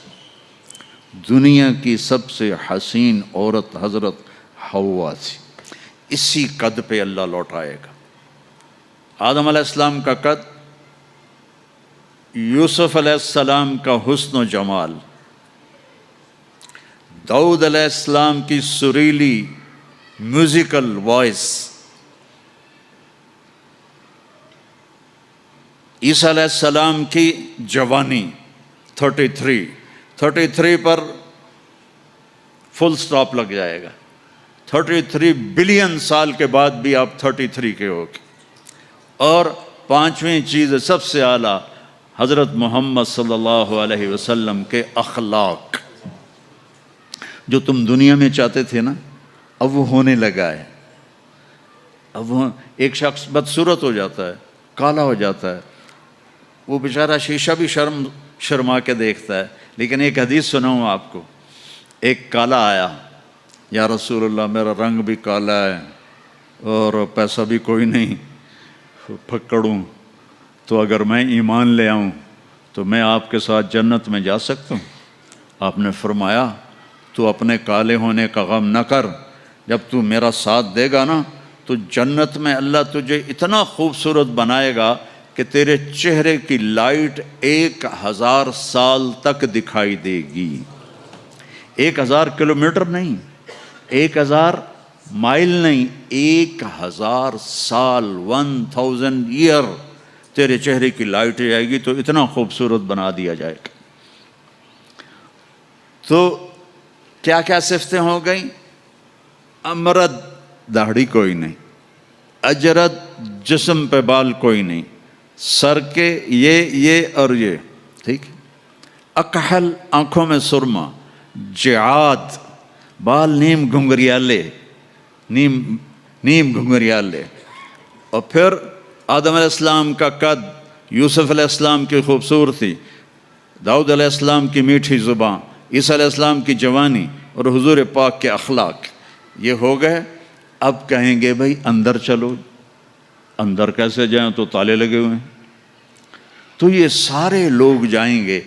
دنیا کی سب سے حسین عورت حضرت حوا تھی۔ اسی قد پہ اللہ لوٹائے گا۔ آدم علیہ السلام کا قد، یوسف علیہ السلام کا حسن و جمال، داؤد علیہ السلام کی سریلی میوزیکل وائس، عیسیٰ علیہ السلام کی جوانی 33 پر فل سٹاپ لگ جائے گا۔ 33 بلین سال کے بعد بھی آپ 33 کے ہو گے۔ اور 5ویں چیز سب سے اعلیٰ، حضرت محمد صلی اللہ علیہ وسلم کے اخلاق، جو تم دنیا میں چاہتے تھے نا، اب وہ ہونے لگا ہے۔ اب وہ ایک شخص بدصورت ہو جاتا ہے، کالا ہو جاتا ہے، وہ بیچارہ شیشہ بھی شرما کے دیکھتا ہے، لیکن ایک حدیث سناؤں آپ کو۔ ایک کالا آیا، یا رسول اللہ میرا رنگ بھی کالا ہے اور پیسہ بھی کوئی نہیں، پھکڑوں، تو اگر میں ایمان لے آؤں تو میں آپ کے ساتھ جنت میں جا سکتا ہوں؟ آپ نے فرمایا تو اپنے کالے ہونے کا غم نہ کر، جب تو میرا ساتھ دے گا نا تو جنت میں اللہ تجھے اتنا خوبصورت بنائے گا کہ تیرے چہرے کی لائٹ 1000 سال تک دکھائی دے گی۔ 1000 کلومیٹر نہیں، 1000 مائل نہیں، 1000 سال، 1000 ایئر تیرے چہرے کی لائٹ جائے گی، تو اتنا خوبصورت بنا دیا جائے گا۔ تو کیا کیا صفتیں ہو گئیں؟ امرد، داڑھی کوئی نہیں، اجرد، جسم پہ بال کوئی نہیں، سر کے یہ اور یہ، ٹھیک۔ اکحل، آنکھوں میں سرما، جعاد، بال نیم گھنگریالے، نیم نیم گھنگریالے. اور پھر آدم علیہ السلام کا قد، یوسف علیہ السلام کی خوبصورتی، داؤد علیہ السلام کی میٹھی زبان، عیسیٰ علیہ السلام کی جوانی اور حضور پاک کے اخلاق، یہ ہو گئے. اب کہیں گے بھائی اندر چلو. اندر کیسے جائیں؟ تو تالے لگے ہوئے ہیں. تو یہ سارے لوگ جائیں گے.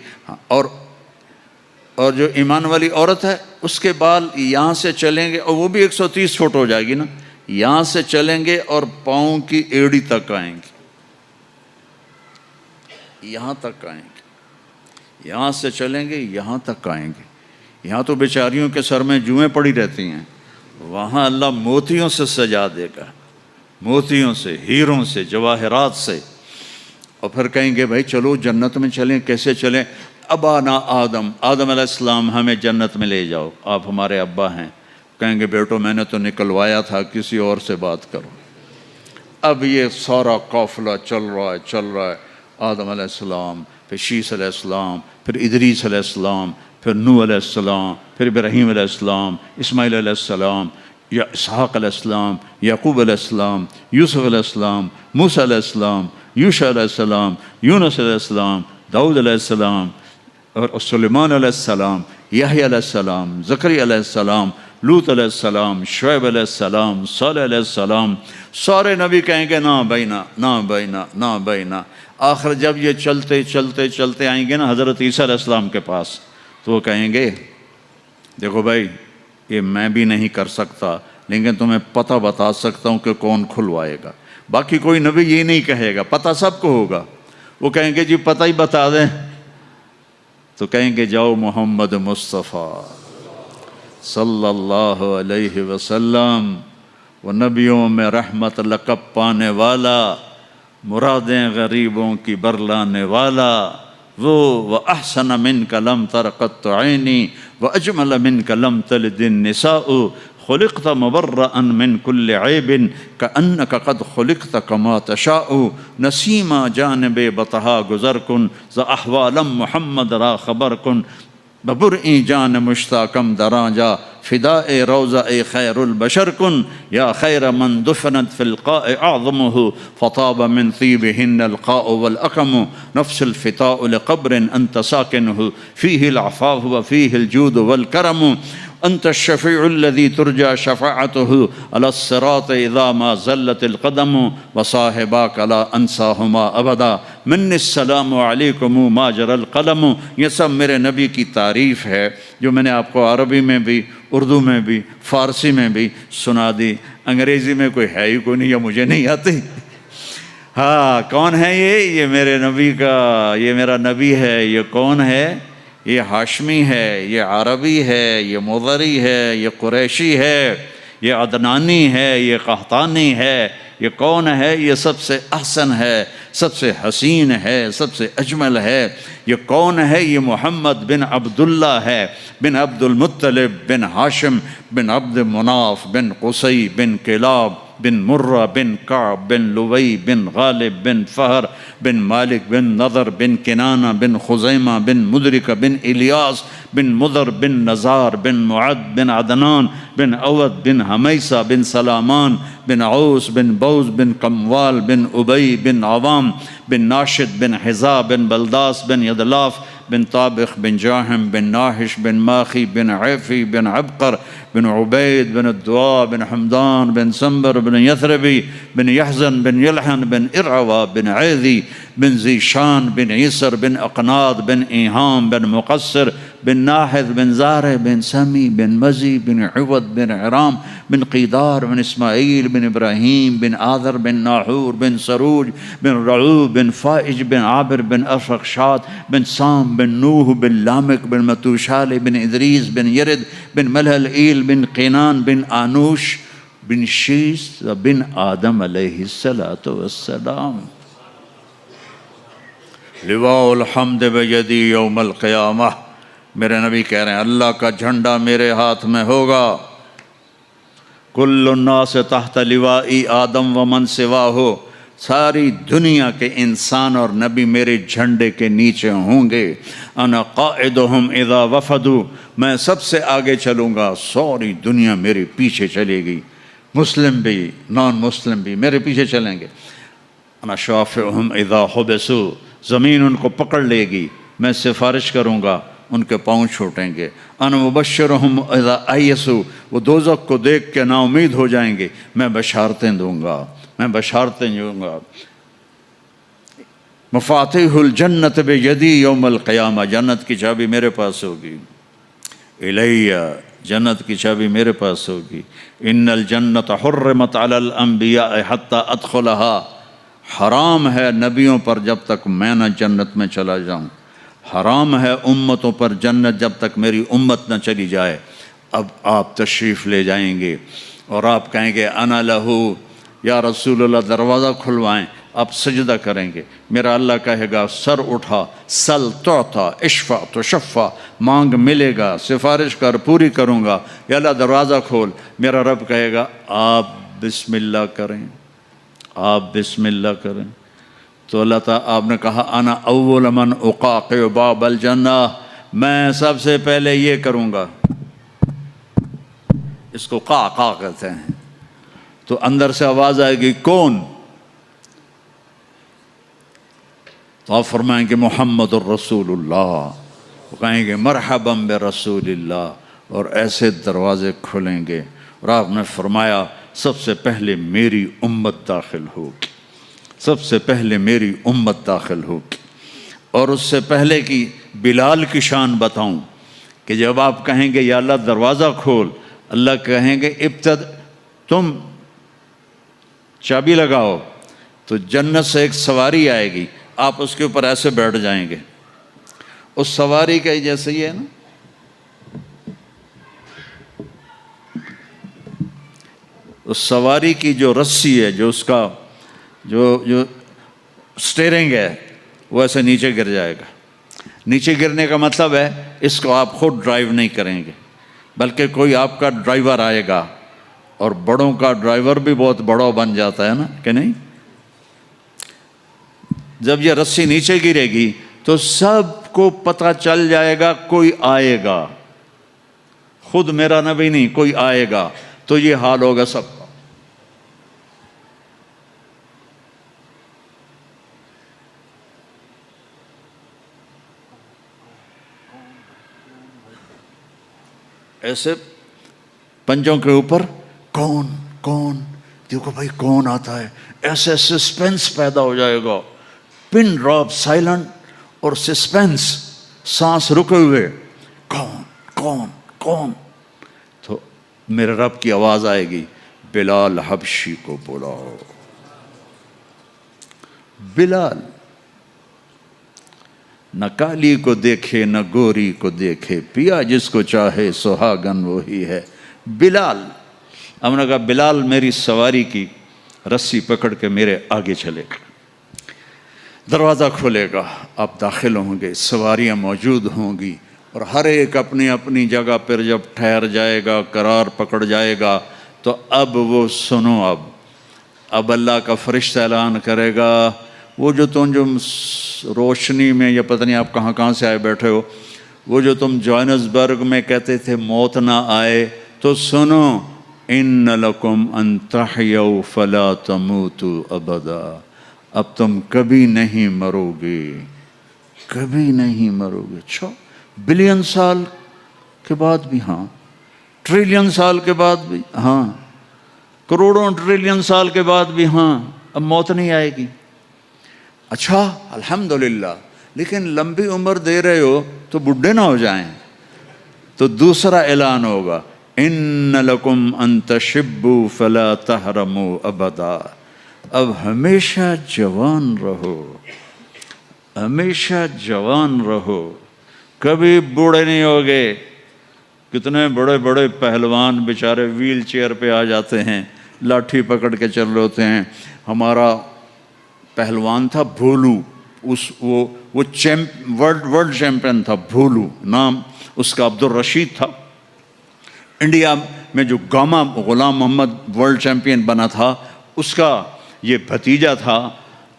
اور جو ایمان والی عورت ہے اس کے بال یہاں سے چلیں گے، اور وہ بھی 130 فٹ ہو جائے گی نا. یہاں سے چلیں گے اور پاؤں کی ایڑی تک آئیں گے. یہاں تک آئیں گے. یہاں سے چلیں گے یہاں تک آئیں گے. یہاں تو بیچاریوں کے سر میں جوئیں پڑی رہتی ہیں، وہاں اللہ موتیوں سے سجا دے گا، موتیوں سے، ہیروں سے، جواہرات سے. اور پھر کہیں گے بھائی چلو جنت میں چلیں. کیسے چلیں؟ ابانا آدم علیہ السلام ہمیں جنت میں لے جاؤ، آپ ہمارے ابا ہیں. کہیں گے بیٹو میں نے تو نکلوایا تھا، کسی اور سے بات کرو. اب یہ سارا قافلہ چل رہا ہے. آدم علیہ السلام، پھر شیس علیہ السلام، پھر ادریس علیہ السلام، پھر نوح علیہ السلام، پھر ابراہیم علیہ السلام، اسماعیل علیہ السلام، یا اسحاق علیہ السلام، یعقوب علیہ السلام، یوسف علیہ السلام، موسیٰ علیہ السلام، یوشع علیہ السلام، یونس علیہ السلام، داؤد علیہ السلام، اور سلیمان علیہ السلام، یحییٰ علیہ السلام، زکریا علیہ السلام، لوط علیہ السلام، شعیب علیہ السلام، صالح علیہ السلام. سارے نبی کہیں گے نا بینا، نا بینا، نا بینا. آخر جب یہ چلتے چلتے چلتے آئیں گے نا حضرت عیسیٰ علیہ السلام کے پاس، تو وہ کہیں گے دیکھو بھائی یہ میں بھی نہیں کر سکتا، لیکن تمہیں پتہ بتا سکتا ہوں کہ کون کھلوائے گا. باقی کوئی نبی یہ نہیں کہے گا، پتہ سب کو ہوگا. وہ کہیں گے جی پتہ ہی بتا دیں. تو کہیں گے جاؤ محمد مصطفیٰ صلی اللہ علیہ وسلم، وہ نبیوں میں رحمت لقب پانے والا، مرادیں غریبوں کی برلانے والا، وہ وَأَحْسَنَ مِنْكَ لَمْ تَرَ قَطُّ عَيْنِي وَأَجْمَلَ مِنْكَ لَمْ تَلِدِ النِّسَاءُ خُلِقْتَ مُبَرَّأً مِنْ كُلِّ عَيْبٍ كَأَنَّكَ قَدْ خُلِقْتَ كَمَا تَشَاءُ نسیما جانب بطہا گزر کن ز احوالم محمد را خبر کن ببرئی جان مشتاقم دراں جا فداء روضہ خیر البشر کن یا خیر من دفنت فی القاء اعظمہ فطاب من طیبہن القاء والاقم نفس الفتاء لقبر انت ساکنہ فیہ العفاف وفیہ الجود والکرم انت الشفیع الذي ترجى شفاعته على الصراط اذا ما زلت القدم وصاحباك لا انساهما ابدا من السلام علیکم ما جرى القلم. یہ سب میرے نبی کی تعریف ہے جو میں نے آپ کو عربی میں بھی، اردو میں بھی، فارسی میں بھی سنا دی. انگریزی میں کوئی ہے ہی کوئی نہیں، یا مجھے نہیں آتی. ہاں کون ہے یہ میرے نبی کا، یہ میرا نبی ہے. یہ کون ہے؟ یہ ہاشمی ہے، یہ عربی ہے، یہ مضری ہے، یہ قریشی ہے، یہ عدنانی ہے، یہ قحطانی ہے. یہ کون ہے؟ یہ سب سے احسن ہے، سب سے حسین ہے، سب سے اجمل ہے. یہ کون ہے؟ یہ محمد بن عبداللہ ہے، بن عبد المطلب بن ہاشم بن عبد مناف بن قصی بن کلاب بن مرہ بن کعب بن لوی بن غالب بن فہر بن مالک بن نضر بن کنانہ بن خزیمہ بن مدرکہ بن الیاس بن مضر بن نزار بن معد بن عدنان بن عود بن حمیسہ بن سلامان بن عوس بن بوز بن قموال بن ابی بن عوام بن ناشد بن حزا بن بلداس بن یدلاف بن طابخ بن جاہم بن ناحش بن ماخی بن عیفی بن عبقر بن عبید بن الدعاء بن حمدان بن سنبر بن یثربی بن یحزن بن یلحن بن ارعوا بن عیذی بن زیشان بن عیسر بن اقناد بن ایہام بن مقصر بن ناحذ بن زارع بن سمی بن مزی بن عوض بن عرام بن قیدار بن اسماعیل بن ابراہیم بن آذر بن ناحور بن سروج بن رعوب بن فائج بن عابر بن افرخشاد بن سام بن نوح بن لامک بن متوشال بن ادریس بن یرد بن ملحل ایل بن قینان بن آنوش بن شیس بن آدم علیہ السلام. لواء الحمد بیدی یوم القیامہ. میرے نبی کہہ رہے ہیں اللہ کا جھنڈا میرے ہاتھ میں ہوگا. کل الناس تحت لوائی آدم ومن سواہ. ساری دنیا کے انسان اور نبی میرے جھنڈے کے نیچے ہوں گے. انا قائدہم اذا وفدوا. میں سب سے آگے چلوں گا، ساری دنیا میرے پیچھے چلے گی. مسلم بھی نان مسلم بھی میرے پیچھے چلیں گے. انا شافعہم اذا حبسوا، زمین ان کو پکڑ لے گی، میں سفارش کروں گا ان کے پاؤں چھوٹیں گے. انا مبشرہم اذا ایسوا، وہ دوزخ کو دیکھ کے نا امید ہو جائیں گے، میں بشارتیں دوں گا، میں بشارتیں دوں گا. مفاتیح الجنت بیدی یوم القیامہ، جنت کی چابی میرے پاس ہوگی. الیہ، جنت کی چابی میرے پاس ہوگی. ان الجنت حرمت علی الانبیاء حتی ادخلها، حرام ہے نبیوں پر جب تک میں نہ جنت میں چلا جاؤں، حرام ہے امتوں پر جنت جب تک میری امت نہ چلی جائے. اب آپ تشریف لے جائیں گے اور آپ کہیں گے انا لہو، یا رسول اللہ دروازہ کھلوائیں. آپ سجدہ کریں گے، میرا اللہ کہے گا سر اٹھا، سل تعطا، اشفع تشفع، مانگ ملے گا، سفارش کر پوری کروں گا. یا اللہ دروازہ کھول. میرا رب کہے گا آپ بسم اللہ کریں، آپ بسم اللہ کریں. تو اللہ تعالیٰ، آپ نے کہا انا اول من اقاقع باب الجنہ، میں سب سے پہلے یہ کروں گا. اس کو قاقع کہتے ہیں. تو اندر سے آواز آئے گی کون؟ تو آپ فرمائیں گے محمد الرسول اللہ. وہ کہیں گے مرحبا برسول اللہ، اور ایسے دروازے کھلیں گے. اور آپ نے فرمایا سب سے پہلے میری امت داخل ہوگی، سب سے پہلے میری امت داخل ہوگی. اور اس سے پہلے کی بلال کی شان بتاؤں کہ جب آپ کہیں گے یا اللہ دروازہ کھول، اللہ کہیں گے تم چابی لگاؤ. تو جنت سے ایک سواری آئے گی، آپ اس کے اوپر ایسے بیٹھ جائیں گے. اس سواری کا جیسے یہ ہے نا، اس سواری کی جو رسی ہے، جو اس کا جو سٹیرنگ ہے، وہ ایسے نیچے گر جائے گا. نیچے گرنے کا مطلب ہے اس کو آپ خود ڈرائیو نہیں کریں گے، بلکہ کوئی آپ کا ڈرائیور آئے گا. اور بڑوں کا ڈرائیور بھی بہت بڑا بن جاتا ہے نا، کہ نہیں؟ جب یہ رسی نیچے گرے گی تو سب کو پتہ چل جائے گا کوئی آئے گا، خود میرا نبی نہیں، کوئی آئے گا. تو یہ حال ہوگا سب کا. ایسے پنجوں کے اوپر کون کون، دیکھو بھائی کون آتا ہے، ایسے سسپینس پیدا ہو جائے گا. پن ڈراپ سائلنٹ اور سسپینس، سانس رکے ہوئے، کون کون کون. تو میرے رب کی آواز آئے گی بلال حبشی کو بلاؤ. بلال نہ کالی کو دیکھے نہ گوری کو دیکھے، پیا جس کو چاہے سہاگن وہی ہے. بلال، ہم نے کہا بلال میری سواری کی رسی پکڑ کے میرے آگے چلے گا. دروازہ کھلے گا، آپ داخل ہوں گے، سواریاں موجود ہوں گی، اور ہر ایک اپنی اپنی جگہ پر جب ٹھہر جائے گا، قرار پکڑ جائے گا، تو اب وہ سنو. اب اللہ کا فرشتہ اعلان کرے گا، وہ جو تم روشنی میں، یا پتہ نہیں آپ کہاں کہاں سے آئے بیٹھے ہو، وہ جو تم جوہانسبرگ میں کہتے تھے موت نہ آئے، تو سنو ان لکم ان تحیوا فلا تموتوا ابدا. اب تم کبھی نہیں مرو گے، کبھی نہیں مرو گے. اچھا، بلین سال کے بعد بھی ہاں، ٹریلین سال کے بعد بھی ہاں، کروڑوں ٹریلین سال کے بعد بھی ہاں، اب موت نہیں آئے گی. اچھا الحمدللہ، لیکن لمبی عمر دے رہے ہو تو بڈھے نہ ہو جائیں. تو دوسرا اعلان ہوگا ان لکم ان تشبوا فلا تحرموا ابدا. اب ہمیشہ جوان رہو، ہمیشہ جوان رہو، کبھی بوڑھے نہیں ہوگے. کتنے بڑے بڑے پہلوان بیچارے ویل چیئر پہ آ جاتے ہیں، لاٹھی پکڑ کے چل رہے ہوتے ہیں. ہمارا پہلوان تھا بھولو، وہ ورلڈ چیمپئن تھا. بھولو نام اس کا عبد الرشید تھا. انڈیا میں جو گاما غلام محمد ورلڈ چیمپئن بنا تھا، اس کا یہ بھتیجا تھا.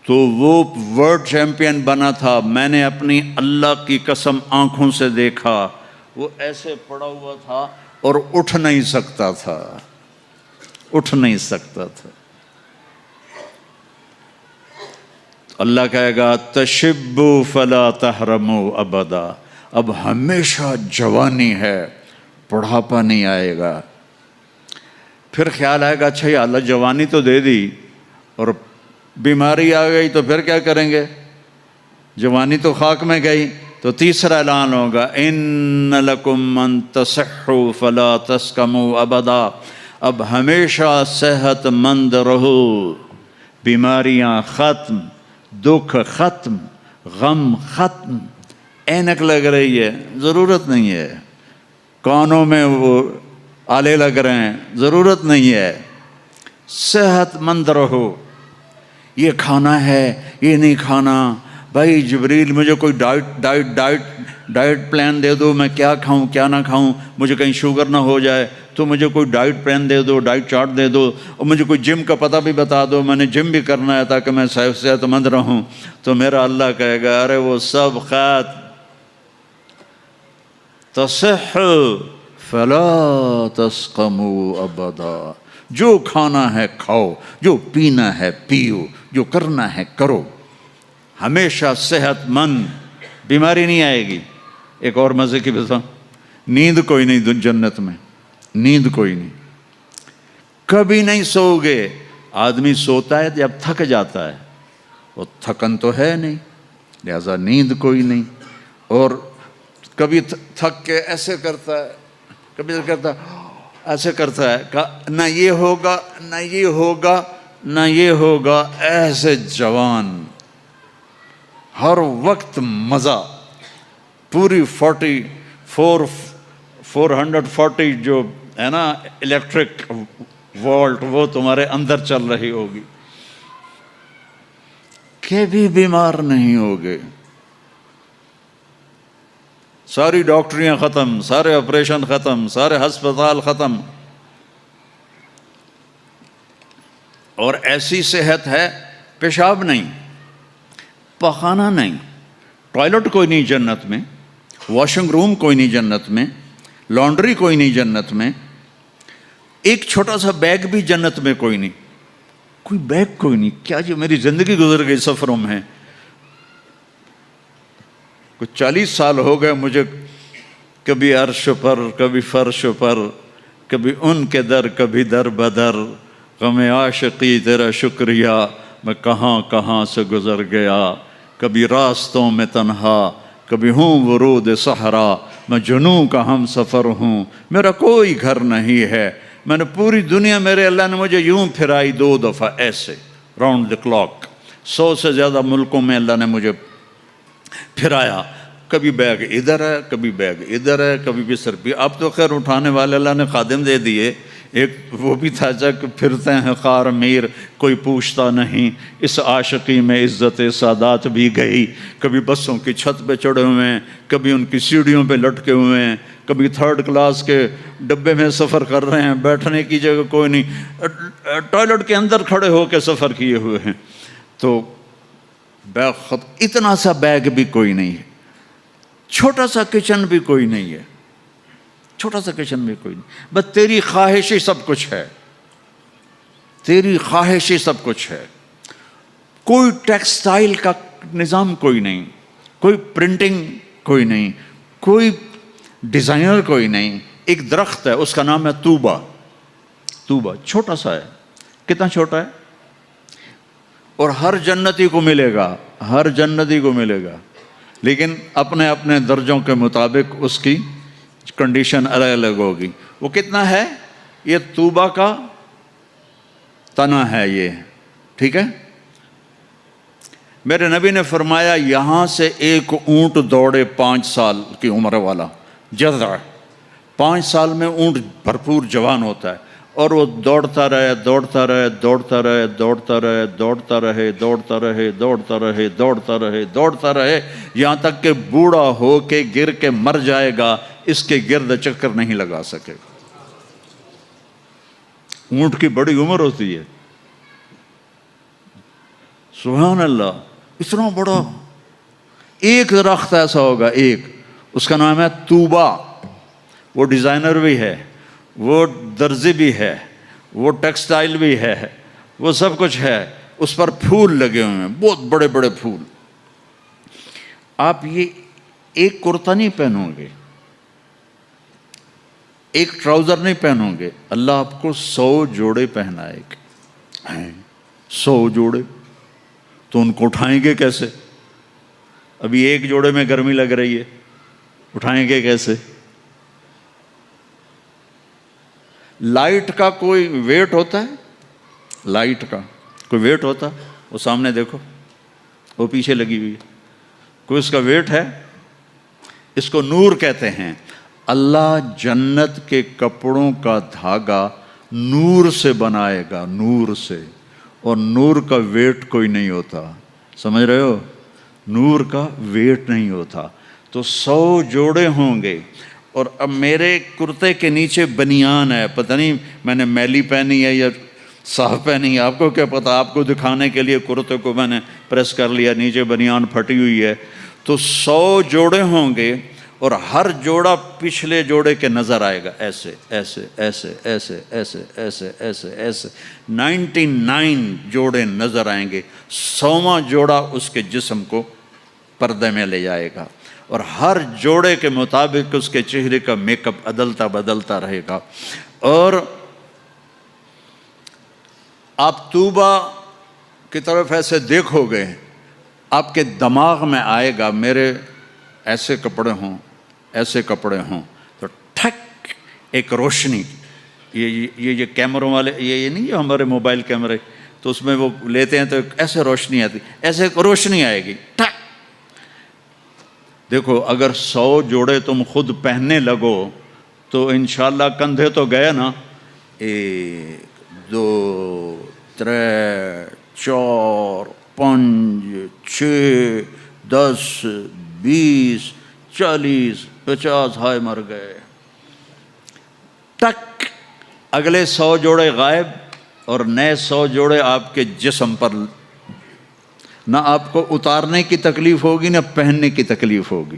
تو وہ ورلڈ چیمپئن بنا تھا. میں نے اپنی اللہ کی قسم آنکھوں سے دیکھا، وہ ایسے پڑا ہوا تھا اور اٹھ نہیں سکتا تھا. اٹھ نہیں سکتا تھا. اللہ کہے گا تشبو فلا تحرمو ابدا، اب ہمیشہ جوانی ہے، بڑھاپا نہیں آئے گا. پھر خیال آئے گا اچھا یا اللہ جوانی تو دے دی اور بیماری آ گئی تو پھر کیا کریں گے، جوانی تو خاک میں گئی. تو تیسرا اعلان ہوگا ان لکم ان تصحوا فلا تسقموا ابدا، اب ہمیشہ صحت مند رہو، بیماریاں ختم، دکھ ختم، غم ختم. اینک لگ رہی ہے ضرورت نہیں ہے، کانوں میں وہ آلے لگ رہے ہیں ضرورت نہیں ہے، صحت مند رہو. یہ کھانا ہے یہ نہیں کھانا، بھائی جبریل مجھے کوئی ڈائٹ پلان دے دو، میں کیا کھاؤں کیا نہ کھاؤں، مجھے کہیں شوگر نہ ہو جائے تو مجھے کوئی ڈائٹ پلان دے دو، ڈائٹ چارٹ دے دو، اور مجھے کوئی جم کا پتہ بھی بتا دو، میں نے جم بھی کرنا ہے تاکہ میں صحت مند رہوں. تو میرا اللہ کہے گا ارے وہ سب خیر، تصح فلا تسقموا ابدا، جو کھانا ہے کھاؤ، جو پینا ہے پیو، جو کرنا ہے کرو، ہمیشہ صحت مند، بیماری نہیں آئے گی. ایک اور مزے کی بات، نیند کوئی نہیں جنت میں، نیند کوئی نہیں، کبھی نہیں سو گے. آدمی سوتا ہے جب تھک جاتا ہے، وہ تھکن تو ہے نہیں، لہذا نیند کوئی نہیں. اور کبھی تھک کے ایسے کرتا ہے، کبھی کرتا ایسے کرتا ہے، نہ یہ ہوگا نہ یہ ہوگا نہ یہ ہوگا، ایسے جوان، ہر وقت مزہ. پوری 440 جو ہے نا الیکٹرک وولٹ، وہ تمہارے اندر چل رہی ہوگی، کبھی بیمار نہیں ہوگے. ساری ڈاکٹریاں ختم، سارے آپریشن ختم، سارے ہسپتال ختم، اور ایسی صحت ہے، پیشاب نہیں، پخانہ نہیں، ٹوائلٹ کوئی نہیں جنت میں، واشنگ روم کوئی نہیں جنت میں، لانڈری کوئی نہیں جنت میں، ایک چھوٹا سا بیگ بھی جنت میں کوئی نہیں، کوئی بیگ کوئی نہیں. کیا جو میری زندگی گزر گئی سفروں میں، کچھ 40 سال ہو گئے مجھے، کبھی عرش پر کبھی فرش پر، کبھی ان کے در کبھی در بدر، غم عاشقی تیرا شکریہ میں کہاں کہاں سے گزر گیا. کبھی راستوں میں تنہا، کبھی ہوں ورود صحرا، میں جنوں کا ہم سفر ہوں، میرا کوئی گھر نہیں ہے. میں نے پوری دنیا، میرے اللہ نے مجھے یوں پھرائی 2 دفعہ ایسے راؤنڈ دی کلاک، 100 سے زیادہ ملکوں میں اللہ نے مجھے پھرایا. کبھی بیگ ادھر ہے کبھی بیگ ادھر ہے، کبھی بستر بھی. اب تو خیر اٹھانے والے اللہ نے خادم دے دیے، ایک وہ بھی تھا جب پھرتے ہیں خار میر، کوئی پوچھتا نہیں. اس عاشقی میں عزت سادات بھی گئی. کبھی بسوں کی چھت پہ چڑھے ہوئے ہیں، کبھی ان کی سیڑھیوں پہ لٹکے ہوئے ہیں، کبھی 3rd کلاس کے ڈبے میں سفر کر رہے ہیں، بیٹھنے کی جگہ کوئی نہیں، ٹوائلٹ کے اندر کھڑے ہو کے سفر کیے ہوئے ہیں. تو بیگ اتنا سا بیگ بھی کوئی نہیں ہے، چھوٹا سا کچن بھی کوئی نہیں ہے، چھوٹا سا کچن بھی کوئی نہیں. بس تیری خواہش ہی سب کچھ ہے، تیری خواہش ہی سب کچھ ہے. کوئی ٹیکسٹائل کا نظام کوئی نہیں، کوئی پرنٹنگ کوئی نہیں، کوئی ڈیزائنر کوئی نہیں. ایک درخت ہے، اس کا نام ہے طوبہ. طوبہ چھوٹا سا ہے، کتنا چھوٹا ہے، اور ہر جنتی کو ملے گا، ہر جنتی کو ملے گا، لیکن اپنے اپنے درجوں کے مطابق اس کی کنڈیشن الگ الگ ہوگی. وہ کتنا ہے، یہ طوبہ کا تنا ہے یہ، ٹھیک ہے. میرے نبی نے فرمایا یہاں سے ایک اونٹ دوڑے 5 سال کی عمر والا، جذع، 5 سال میں اونٹ بھرپور جوان ہوتا ہے، اور وہ دوڑتا رہے دوڑتا رہے دوڑتا رہے دوڑتا رہے دوڑتا رہے دوڑتا رہے دوڑتا رہے دوڑتا رہے دوڑتا رہے، یہاں تک کہ بوڑھا ہو کے گر کے مر جائے گا، اس کے گرد چکر نہیں لگا سکے. اونٹ کی بڑی عمر ہوتی ہے، سبحان اللہ، اتنا بڑا. ایک درخت ایسا ہوگا، ایک، اس کا نام ہے طوبہ. وہ ڈیزائنر بھی ہے، وہ درزی بھی ہے، وہ ٹیکسٹائل بھی ہے، وہ سب کچھ ہے، اس پر پھول لگے ہوئے ہیں، بہت بڑے بڑے پھول. آپ یہ ایک کرتا نہیں پہنو گے، ایک ٹراؤزر نہیں پہنو گے، اللہ آپ کو 100 جوڑے پہنائے گا. 100 جوڑے تو ان کو اٹھائیں گے کیسے؟ ابھی ایک جوڑے میں گرمی لگ رہی ہے، اٹھائیں گے کیسے؟ لائٹ کا کوئی ویٹ ہوتا ہے؟ لائٹ کا کوئی ویٹ ہوتا؟ وہ سامنے دیکھو، وہ پیچھے لگی ہوئی ہے، کوئی اس کا ویٹ ہے؟ اس کو نور کہتے ہیں. اللہ جنت کے کپڑوں کا دھاگا نور سے بنائے گا، نور سے، اور نور کا ویٹ کوئی نہیں ہوتا. سمجھ رہے ہو؟ نور کا ویٹ نہیں ہوتا. تو 100 جوڑے ہوں گے. اور اب میرے کرتے کے نیچے بنیان ہے، پتہ نہیں میں نے میلی پہنی ہے یا صاف پہنی ہے، آپ کو کیا پتہ؟ آپ کو دکھانے کے لیے کرتے کو میں نے پریس کر لیا، نیچے بنیان پھٹی ہوئی ہے. تو 100 جوڑے ہوں گے اور ہر جوڑا پچھلے جوڑے کے نظر آئے گا، ایسے ایسے ایسے ایسے ایسے ایسے ایسے ایسے 99 جوڑے نظر آئیں گے. 100واں جوڑا اس کے جسم کو پردے میں لے جائے گا، اور ہر جوڑے کے مطابق اس کے چہرے کا میک اپ بدلتا رہے گا. اور آپ طوبہ کی طرف ایسے دیکھو گے، آپ کے دماغ میں آئے گا میرے ایسے کپڑے ہوں، ایسے کپڑے ہوں. تو ٹھک ایک روشنی، یہ کیمروں والے، یہ نہیں ہے ہمارے موبائل کیمرے، تو اس میں وہ لیتے ہیں تو ایسے روشنی آتی، ایسے ایک روشنی آئے گی. ٹھک دیکھو، اگر 100 جوڑے تم خود پہننے لگو تو انشاءاللہ کندھے تو گئے نا. 1 2 3 4 5 6 10 20 40 50 ہائے مر گئے. ٹک اگلے 100 جوڑے غائب، اور نئے 100 جوڑے آپ کے جسم پر. نہ آپ کو اتارنے کی تکلیف ہوگی، نہ پہننے کی تکلیف ہوگی.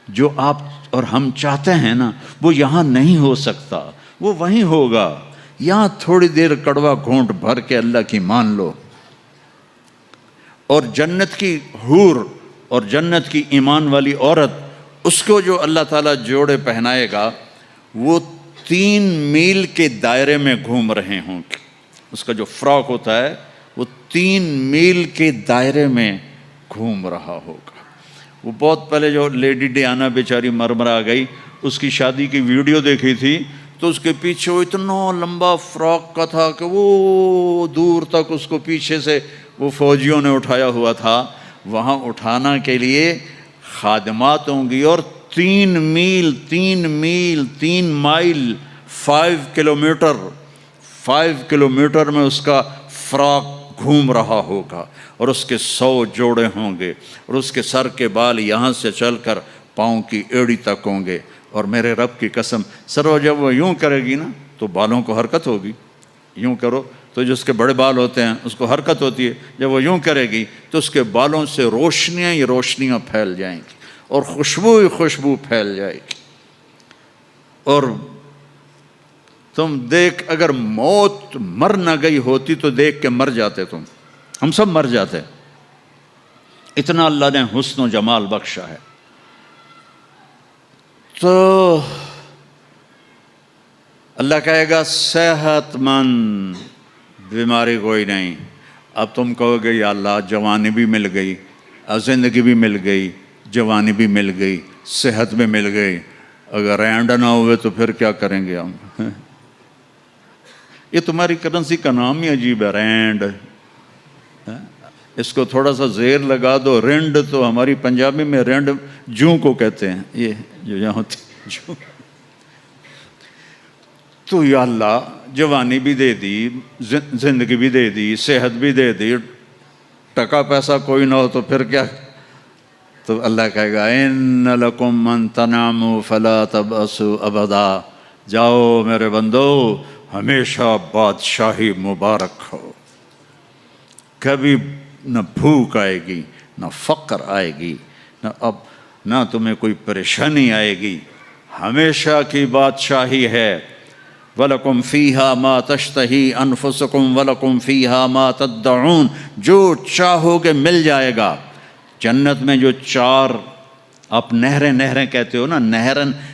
جو آپ اور ہم چاہتے ہیں نا، وہ یہاں نہیں ہو سکتا، وہ وہیں ہوگا. یہاں تھوڑی دیر کڑوا گھونٹ بھر کے اللہ کی مان لو، اور جنت کی حور اور جنت کی ایمان والی عورت، اس کو جو اللہ تعالیٰ جوڑے پہنائے گا، وہ 3 میل کے دائرے میں گھوم رہے ہوں گے. اس کا جو فراک ہوتا ہے وہ 3 میل کے دائرے میں گھوم رہا ہوگا. وہ بہت پہلے جو لیڈی ڈیانا بیچاری مرمرا گئی، اس کی شادی کی ویڈیو دیکھی تھی، تو اس کے پیچھے وہ اتنا لمبا فراک کا تھا کہ وہ دور تک اس کو پیچھے سے وہ فوجیوں نے اٹھایا ہوا تھا. وہاں اٹھانا کے لیے خادمات ہوں گی، اور 3 میل 3 مائل 5 کلومیٹر میں اس کا فراق گھوم رہا ہوگا، اور اس کے 100 جوڑے ہوں گے، اور اس کے سر کے بال یہاں سے چل کر پاؤں کی ایڑی تک ہوں گے. اور میرے رب کی قسم، سرو جب وہ یوں کرے گی نا تو بالوں کو حرکت ہوگی. یوں کرو تو جس کے بڑے بال ہوتے ہیں اس کو حرکت ہوتی ہے. جب وہ یوں کرے گی تو اس کے بالوں سے روشنیاں ہی روشنیاں پھیل جائیں گی، اور خوشبو ہی خوشبو پھیل جائے گی. اور تم دیکھ، اگر موت مر نہ گئی ہوتی تو دیکھ کے مر جاتے تم. ہم سب مر جاتے، اتنا اللہ نے حسن و جمال بخشا ہے. تو اللہ کہے گا صحت مند، بیماری کوئی نہیں. اب تم کہو گے یا اللہ جوانی بھی مل گئی، زندگی بھی مل گئی، جوانی بھی مل گئی، صحت بھی مل گئی، اگر رینڈ نہ ہوئے تو پھر کیا کریں گے ہم؟ یہ تمہاری کرنسی کا نام ہی عجیب ہے، رینڈ. اس کو تھوڑا سا زیر لگا دو، رینڈ. تو ہماری پنجابی میں رینڈ جوں کو کہتے ہیں، یہ جو یہاں ہوتی جوں. تو یا اللہ جوانی بھی دے دی، زندگی بھی دے دی، صحت بھی دے دی، ٹکا پیسہ کوئی نہ ہو تو پھر کیا؟ تو اللہ کہے گا ان لکم ان تنعموا فلا تبأسوا ابدا. جاؤ میرے بندو، ہمیشہ بادشاہی مبارک ہو. کبھی نہ بھوک آئے گی، نہ فقر آئے گی، نہ تمہیں کوئی پریشانی آئے گی. ہمیشہ کی بادشاہی ہے. وَلَكُمْ فِيهَا مَا تَشْتَهِي أَنفُسُكُمْ وَلَكُمْ فِيهَا مَا تَدَّعُونَ، جو چاہو گے مل جائے گا۔ جنت میں جو چار آپ نہریں کہتے ہو نا،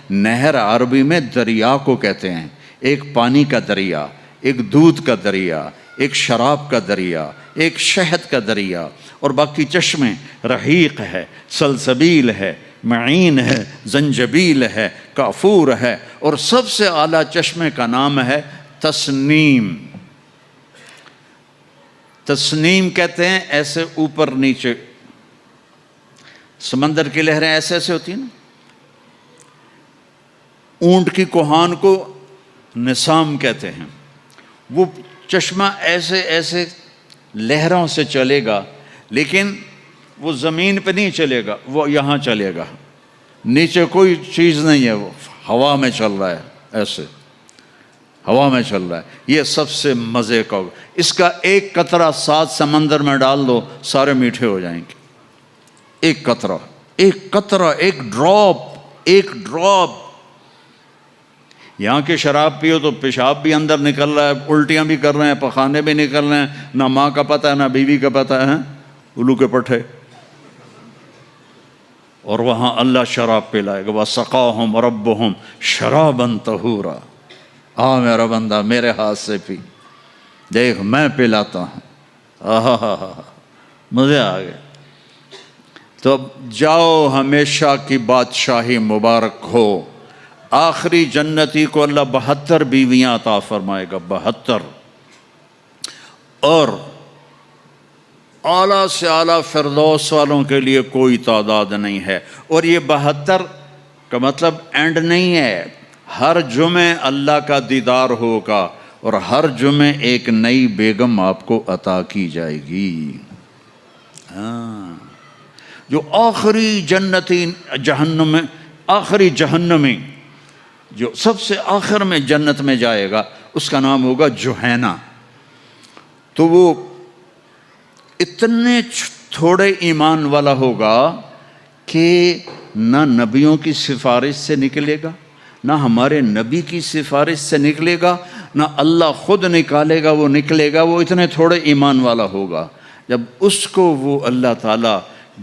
نہر عربی میں دریا کو کہتے ہیں۔ ایک پانی کا دریا، ایک دودھ کا دریا، ایک شراب کا دریا، ایک شہد کا دریا، اور باقی چشمے رحیق ہے، سلسبیل ہے، معین ہے، زنجبیل ہے، کافور ہے، اور سب سے اعلیٰ چشمے کا نام ہے تسنیم۔ تسنیم کہتے ہیں ایسے اوپر نیچے، سمندر کی لہریں ایسے ایسے ہوتی ہیں نا، اونٹ کی کوہان کو نسام کہتے ہیں۔ وہ چشمہ ایسے ایسے لہروں سے چلے گا، لیکن وہ زمین پہ نہیں چلے گا، وہ یہاں چلے گا، نیچے کوئی چیز نہیں ہے، وہ ہوا میں چل رہا ہے، ایسے ہوا میں چل رہا ہے۔ یہ سب سے مزے کا ہوگا۔ اس کا ایک قطرہ 7 سمندر میں ڈال دو، سارے میٹھے ہو جائیں گے۔ ایک قطرہ، ایک ڈراپ۔ یہاں کی شراب پیو تو پیشاب بھی اندر نکل رہا ہے، الٹیاں بھی کر رہے ہیں، پخانے بھی نکل رہے ہیں، نہ ماں کا پتہ ہے نہ بیوی کا پتہ ہے، الو کے پٹھے۔ اور وہاں اللہ شراب پلائے گا، وَسَقَاهُمْ رَبُّهُمْ شَرَابًا طَهُورًا۔ آ میرا بندہ میرے ہاتھ سے پی، دیکھ میں پلاتا ہوں۔ مزے آ گئے۔ تو جاؤ، ہمیشہ کی بادشاہی مبارک ہو۔ آخری جنتی کو اللہ 72 بیویاں عطا فرمائے گا، 72، اور اعلیٰ سے اعلیٰ فردوس والوں کے لیے کوئی تعداد نہیں ہے۔ اور یہ 72 کا مطلب اینڈ نہیں ہے، ہر جمعے اللہ کا دیدار ہوگا، اور ہر جمعے ایک نئی بیگم آپ کو عطا کی جائے گی۔ جو آخری جنتی جہنم میں، آخری جہنمی جو سب سے آخر میں جنت میں جائے گا، اس کا نام ہوگا جوہینہ۔ تو وہ اتنے تھوڑے ایمان والا ہوگا کہ نہ نبیوں کی سفارش سے نکلے گا، نہ ہمارے نبی کی سفارش سے نکلے گا، نہ اللہ خود نکالے گا، وہ نکلے گا۔ وہ اتنے تھوڑے ایمان والا ہوگا۔ جب اس کو وہ اللہ تعالیٰ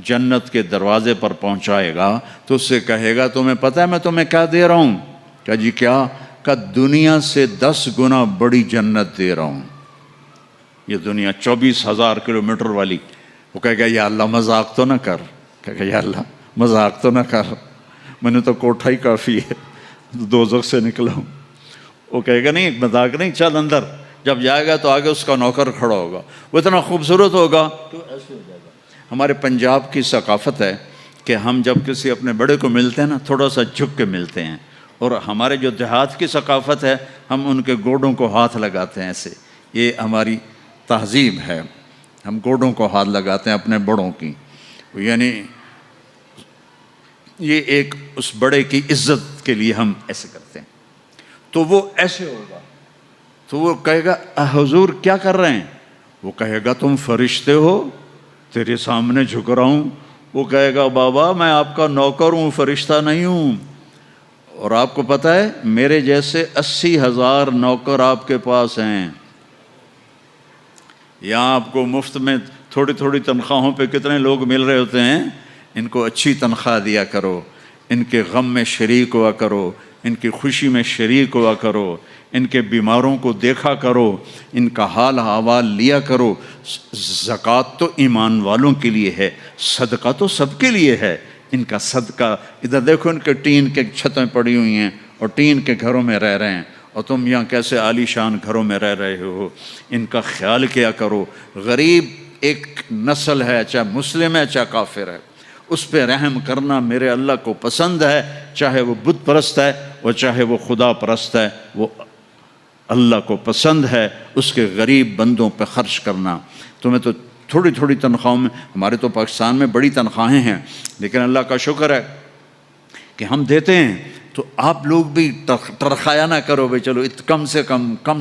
جنت کے دروازے پر پہنچائے گا تو اس سے کہے گا، تمہیں پتہ ہے میں تمہیں کیا دے رہا ہوں؟ کہا جی کیا؟ کہ دنیا سے 10 گنا بڑی جنت دے رہا ہوں۔ یہ دنیا 24,000 کلومیٹر والی۔ وہ کہے گا یا اللہ مذاق تو نہ کر، کہے گا یا اللہ مذاق تو نہ کر، میں نے تو کوٹھا ہی کافی ہے، دوزخ سے نکلا ہوں۔ وہ کہے گا نہیں مذاق نہیں، چل اندر۔ جب جائے گا تو آگے اس کا نوکر کھڑا ہوگا، وہ اتنا خوبصورت ہوگا تو ایسے ہو جائے گا۔ ہمارے پنجاب کی ثقافت ہے کہ ہم جب کسی اپنے بڑے کو ملتے ہیں نا، تھوڑا سا جھک کے ملتے ہیں، اور ہمارے جو دیہات کی ثقافت ہے، ہم ان کے گوڈوں کو ہاتھ لگاتے ہیں ایسے۔ یہ ہماری تہذیب ہے، ہم گوڈوں کو ہاتھ لگاتے ہیں اپنے بڑوں کی، یعنی یہ ایک اس بڑے کی عزت کے لیے ہم ایسے کرتے ہیں۔ تو وہ ایسے ہوگا، تو وہ کہے گا حضور کیا کر رہے ہیں؟ وہ کہے گا تم فرشتے ہو، تیرے سامنے جھک رہا ہوں۔ وہ کہے گا بابا میں آپ کا نوکر ہوں، فرشتہ نہیں ہوں۔ اور آپ کو پتہ ہے میرے جیسے 80,000 نوکر آپ کے پاس ہیں۔ یہاں آپ کو مفت میں تھوڑی تھوڑی تنخواہوں پہ کتنے لوگ مل رہے ہوتے ہیں، ان کو اچھی تنخواہ دیا کرو، ان کے غم میں شریک ہوا کرو، ان کی خوشی میں شریک ہوا کرو، ان کے بیماروں کو دیکھا کرو، ان کا حال احوال لیا کرو۔ زکوٰۃ تو ایمان والوں کے لیے ہے، صدقہ تو سب کے لیے ہے۔ ان کا صدقہ، ادھر دیکھو ان کے ٹین کے چھتیں پڑی ہوئی ہیں اور ٹین کے گھروں میں رہ رہے ہیں، اور تم یہاں کیسے عالی شان گھروں میں رہ رہے ہو، ان کا خیال کیا کرو۔ غریب ایک نسل ہے، چاہے مسلم ہے چاہے کافر ہے، اس پہ رحم کرنا میرے اللہ کو پسند ہے، چاہے وہ بت پرست ہے اور چاہے وہ خدا پرست ہے، وہ اللہ کو پسند ہے اس کے غریب بندوں پہ خرچ کرنا۔ تمہیں تو تھوڑی تھوڑی تنخواہوں میں، ہمارے تو پاکستان میں بڑی تنخواہیں ہیں، لیکن اللہ کا شکر ہے کہ ہم دیتے ہیں، تو آپ لوگ بھی ٹرخایا نہ کرو بھائی چلو کم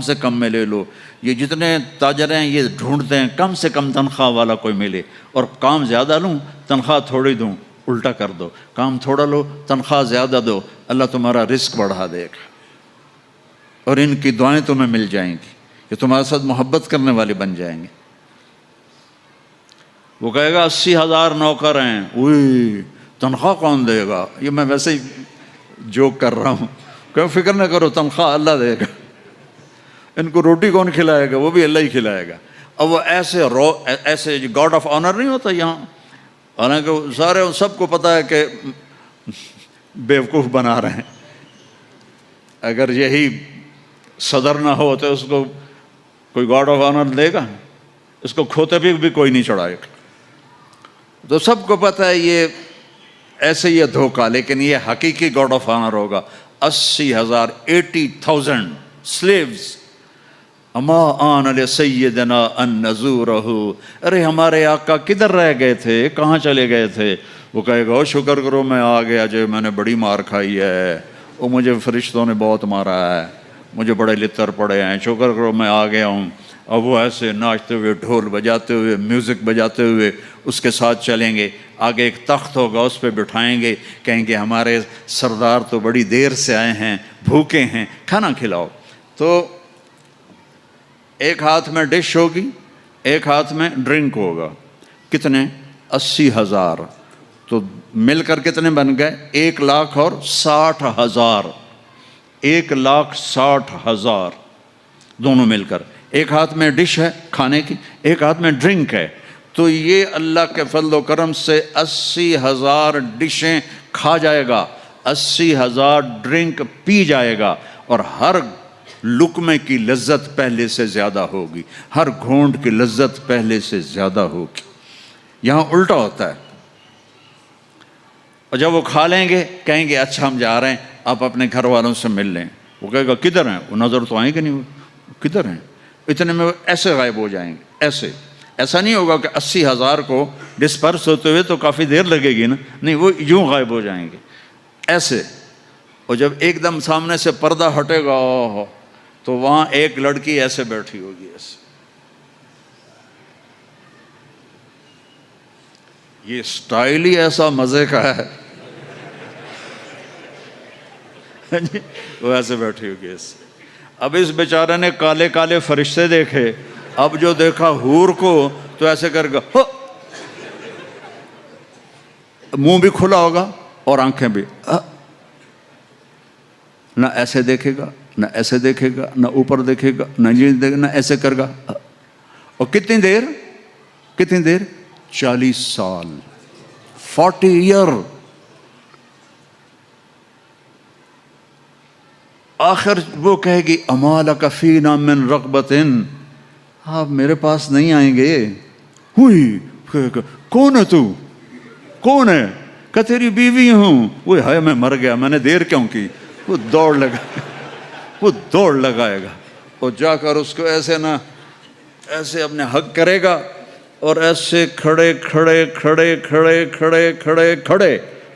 سے کم میں لے لو۔ یہ جتنے تاجر ہیں یہ ڈھونڈتے ہیں کم سے کم تنخواہ والا کوئی ملے، اور کام زیادہ لوں تنخواہ تھوڑی دوں، الٹا کر دو، کام تھوڑا لو تنخواہ زیادہ دو، اللہ تمہارا رزق بڑھا دے گا۔ اور ان کی دعائیں تمہیں مل جائیں گی، یہ تمہارے ساتھ محبت کرنے والے بن جائیں گے۔ وہ کہے گا 80,000 نوکر ہیں، اوئی تنخواہ کون دے گا؟ یہ میں ویسے ہی جوک کر رہا ہوں، کہ فکر نہ کرو تنخواہ اللہ دے گا، ان کو روٹی کون کھلائے گا؟ وہ بھی اللہ ہی کھلائے گا۔ اب وہ ایسے گاڈ آف آنر نہیں ہوتا یہاں، حالانکہ سارے سب کو پتہ ہے کہ بیوقوف بنا رہے ہیں، اگر یہی صدر نہ ہو تو اس کو کوئی گاڈ آف آنر دے گا؟ اس کو کھوتے بھی کوئی نہیں چڑھائے گا۔ تو سب کو پتہ ہے یہ ایسے یہ دھوکہ، لیکن یہ حقیقی گاڈ آف آنر ہوگا۔ 80,000 80,000 slaves، اما آن لسیدنا ان نزورہ، ارے ہمارے آقا کدھر رہ گئے تھے، کہاں چلے گئے تھے؟ وہ کہے گا شکر کرو میں آ گیا جو میں نے بڑی مار کھائی ہے، وہ مجھے فرشتوں نے بہت مارا ہے، مجھے بڑے لتر پڑے ہیں، شکر کرو میں آ گیا ہوں۔ اب وہ ایسے ناچتے ہوئے، ڈھول بجاتے ہوئے، میوزک بجاتے ہوئے اس کے ساتھ چلیں گے، آگے ایک تخت ہوگا اس پہ بٹھائیں گے، کہیں گے ہمارے سردار تو بڑی دیر سے آئے ہیں، بھوکے ہیں، کھانا کھلاؤ۔ تو ایک ہاتھ میں ڈش ہوگی، ایک ہاتھ میں ڈرنک ہوگا، کتنے؟ 80,000، تو مل کر کتنے بن گئے؟ 1,60,000، 1,60,000 دونوں مل کر۔ ایک ہاتھ میں ڈش ہے کھانے کی، ایک ہاتھ میں ڈرنک ہے، تو یہ اللہ کے فضل و کرم سے 80,000 ڈشیں کھا جائے گا، 80,000 ڈرنک پی جائے گا، اور ہر لقمے کی لذت پہلے سے زیادہ ہوگی، ہر گھونٹ کی لذت پہلے سے زیادہ ہوگی۔ یہاں الٹا ہوتا ہے، اور جب وہ کھا لیں گے کہیں گے اچھا ہم جا رہے ہیں، آپ اپنے گھر والوں سے مل لیں۔ وہ کہے گا کدھر ہیں؟ وہ نظر تو آئیں گے نہیں، وہ کدھر ہیں؟ اتنے میں وہ ایسے غائب ہو جائیں گے، ایسا نہیں ہوگا کہ 80,000 کو ڈسپرس ہوتے ہوئے تو کافی دیر لگے گی نا، نہیں، وہ یوں غائب ہو جائیں گے ایسے۔ اور جب ایک دم سامنے سے پردہ ہٹے گا تو وہاں ایک لڑکی ایسے بیٹھی ہوگی، ایسے۔ یہ سٹائل ہی ایسا مزے کا ہے، وہ ایسے بیٹھی ہوگی ایسے۔ اب اس بیچارے نے کالے کالے فرشتے دیکھے، اب جو دیکھا حور کو تو ایسے کر گا، منہ بھی کھلا ہوگا اور آنکھیں بھی، نہ ایسے دیکھے گا، نہ ایسے دیکھے گا، نہ اوپر دیکھے گا، نہ یہ دیکھے گا، نہ ایسے کر گا۔ اور کتنی دیر؟ 40 سال، 40 ایئر۔ آخر وہ کہے گی اما لک فینا من رغبت، آپ میرے پاس نہیں آئیں گے؟ ہوئی کون ہے تو؟ کون ہے؟ کہ تیری بیوی ہوں۔ وہ ہے میں مر گیا، میں نے دیر کیوں کی؟ وہ دوڑ لگائے گا، اور جا کر اس کو ایسے نہ ایسے اپنے حق کرے گا، اور ایسے کھڑے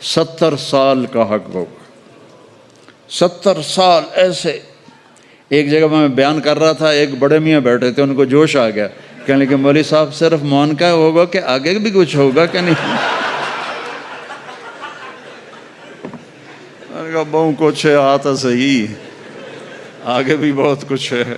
70 سال کا حق ہوگا، 70 سال ایسے۔ ایک جگہ میں بیان کر رہا تھا، ایک بڑے میاں بیٹھے تھے، ان کو جوش آ گیا، کہنے لگے مولوی صاحب صرف مونکا ہوگا کہ آگے بھی کچھ ہوگا کہ نہیں؟ میں نے کہا بہت کچھ ہے، آتا صحیح، آگے بھی بہت کچھ ہے۔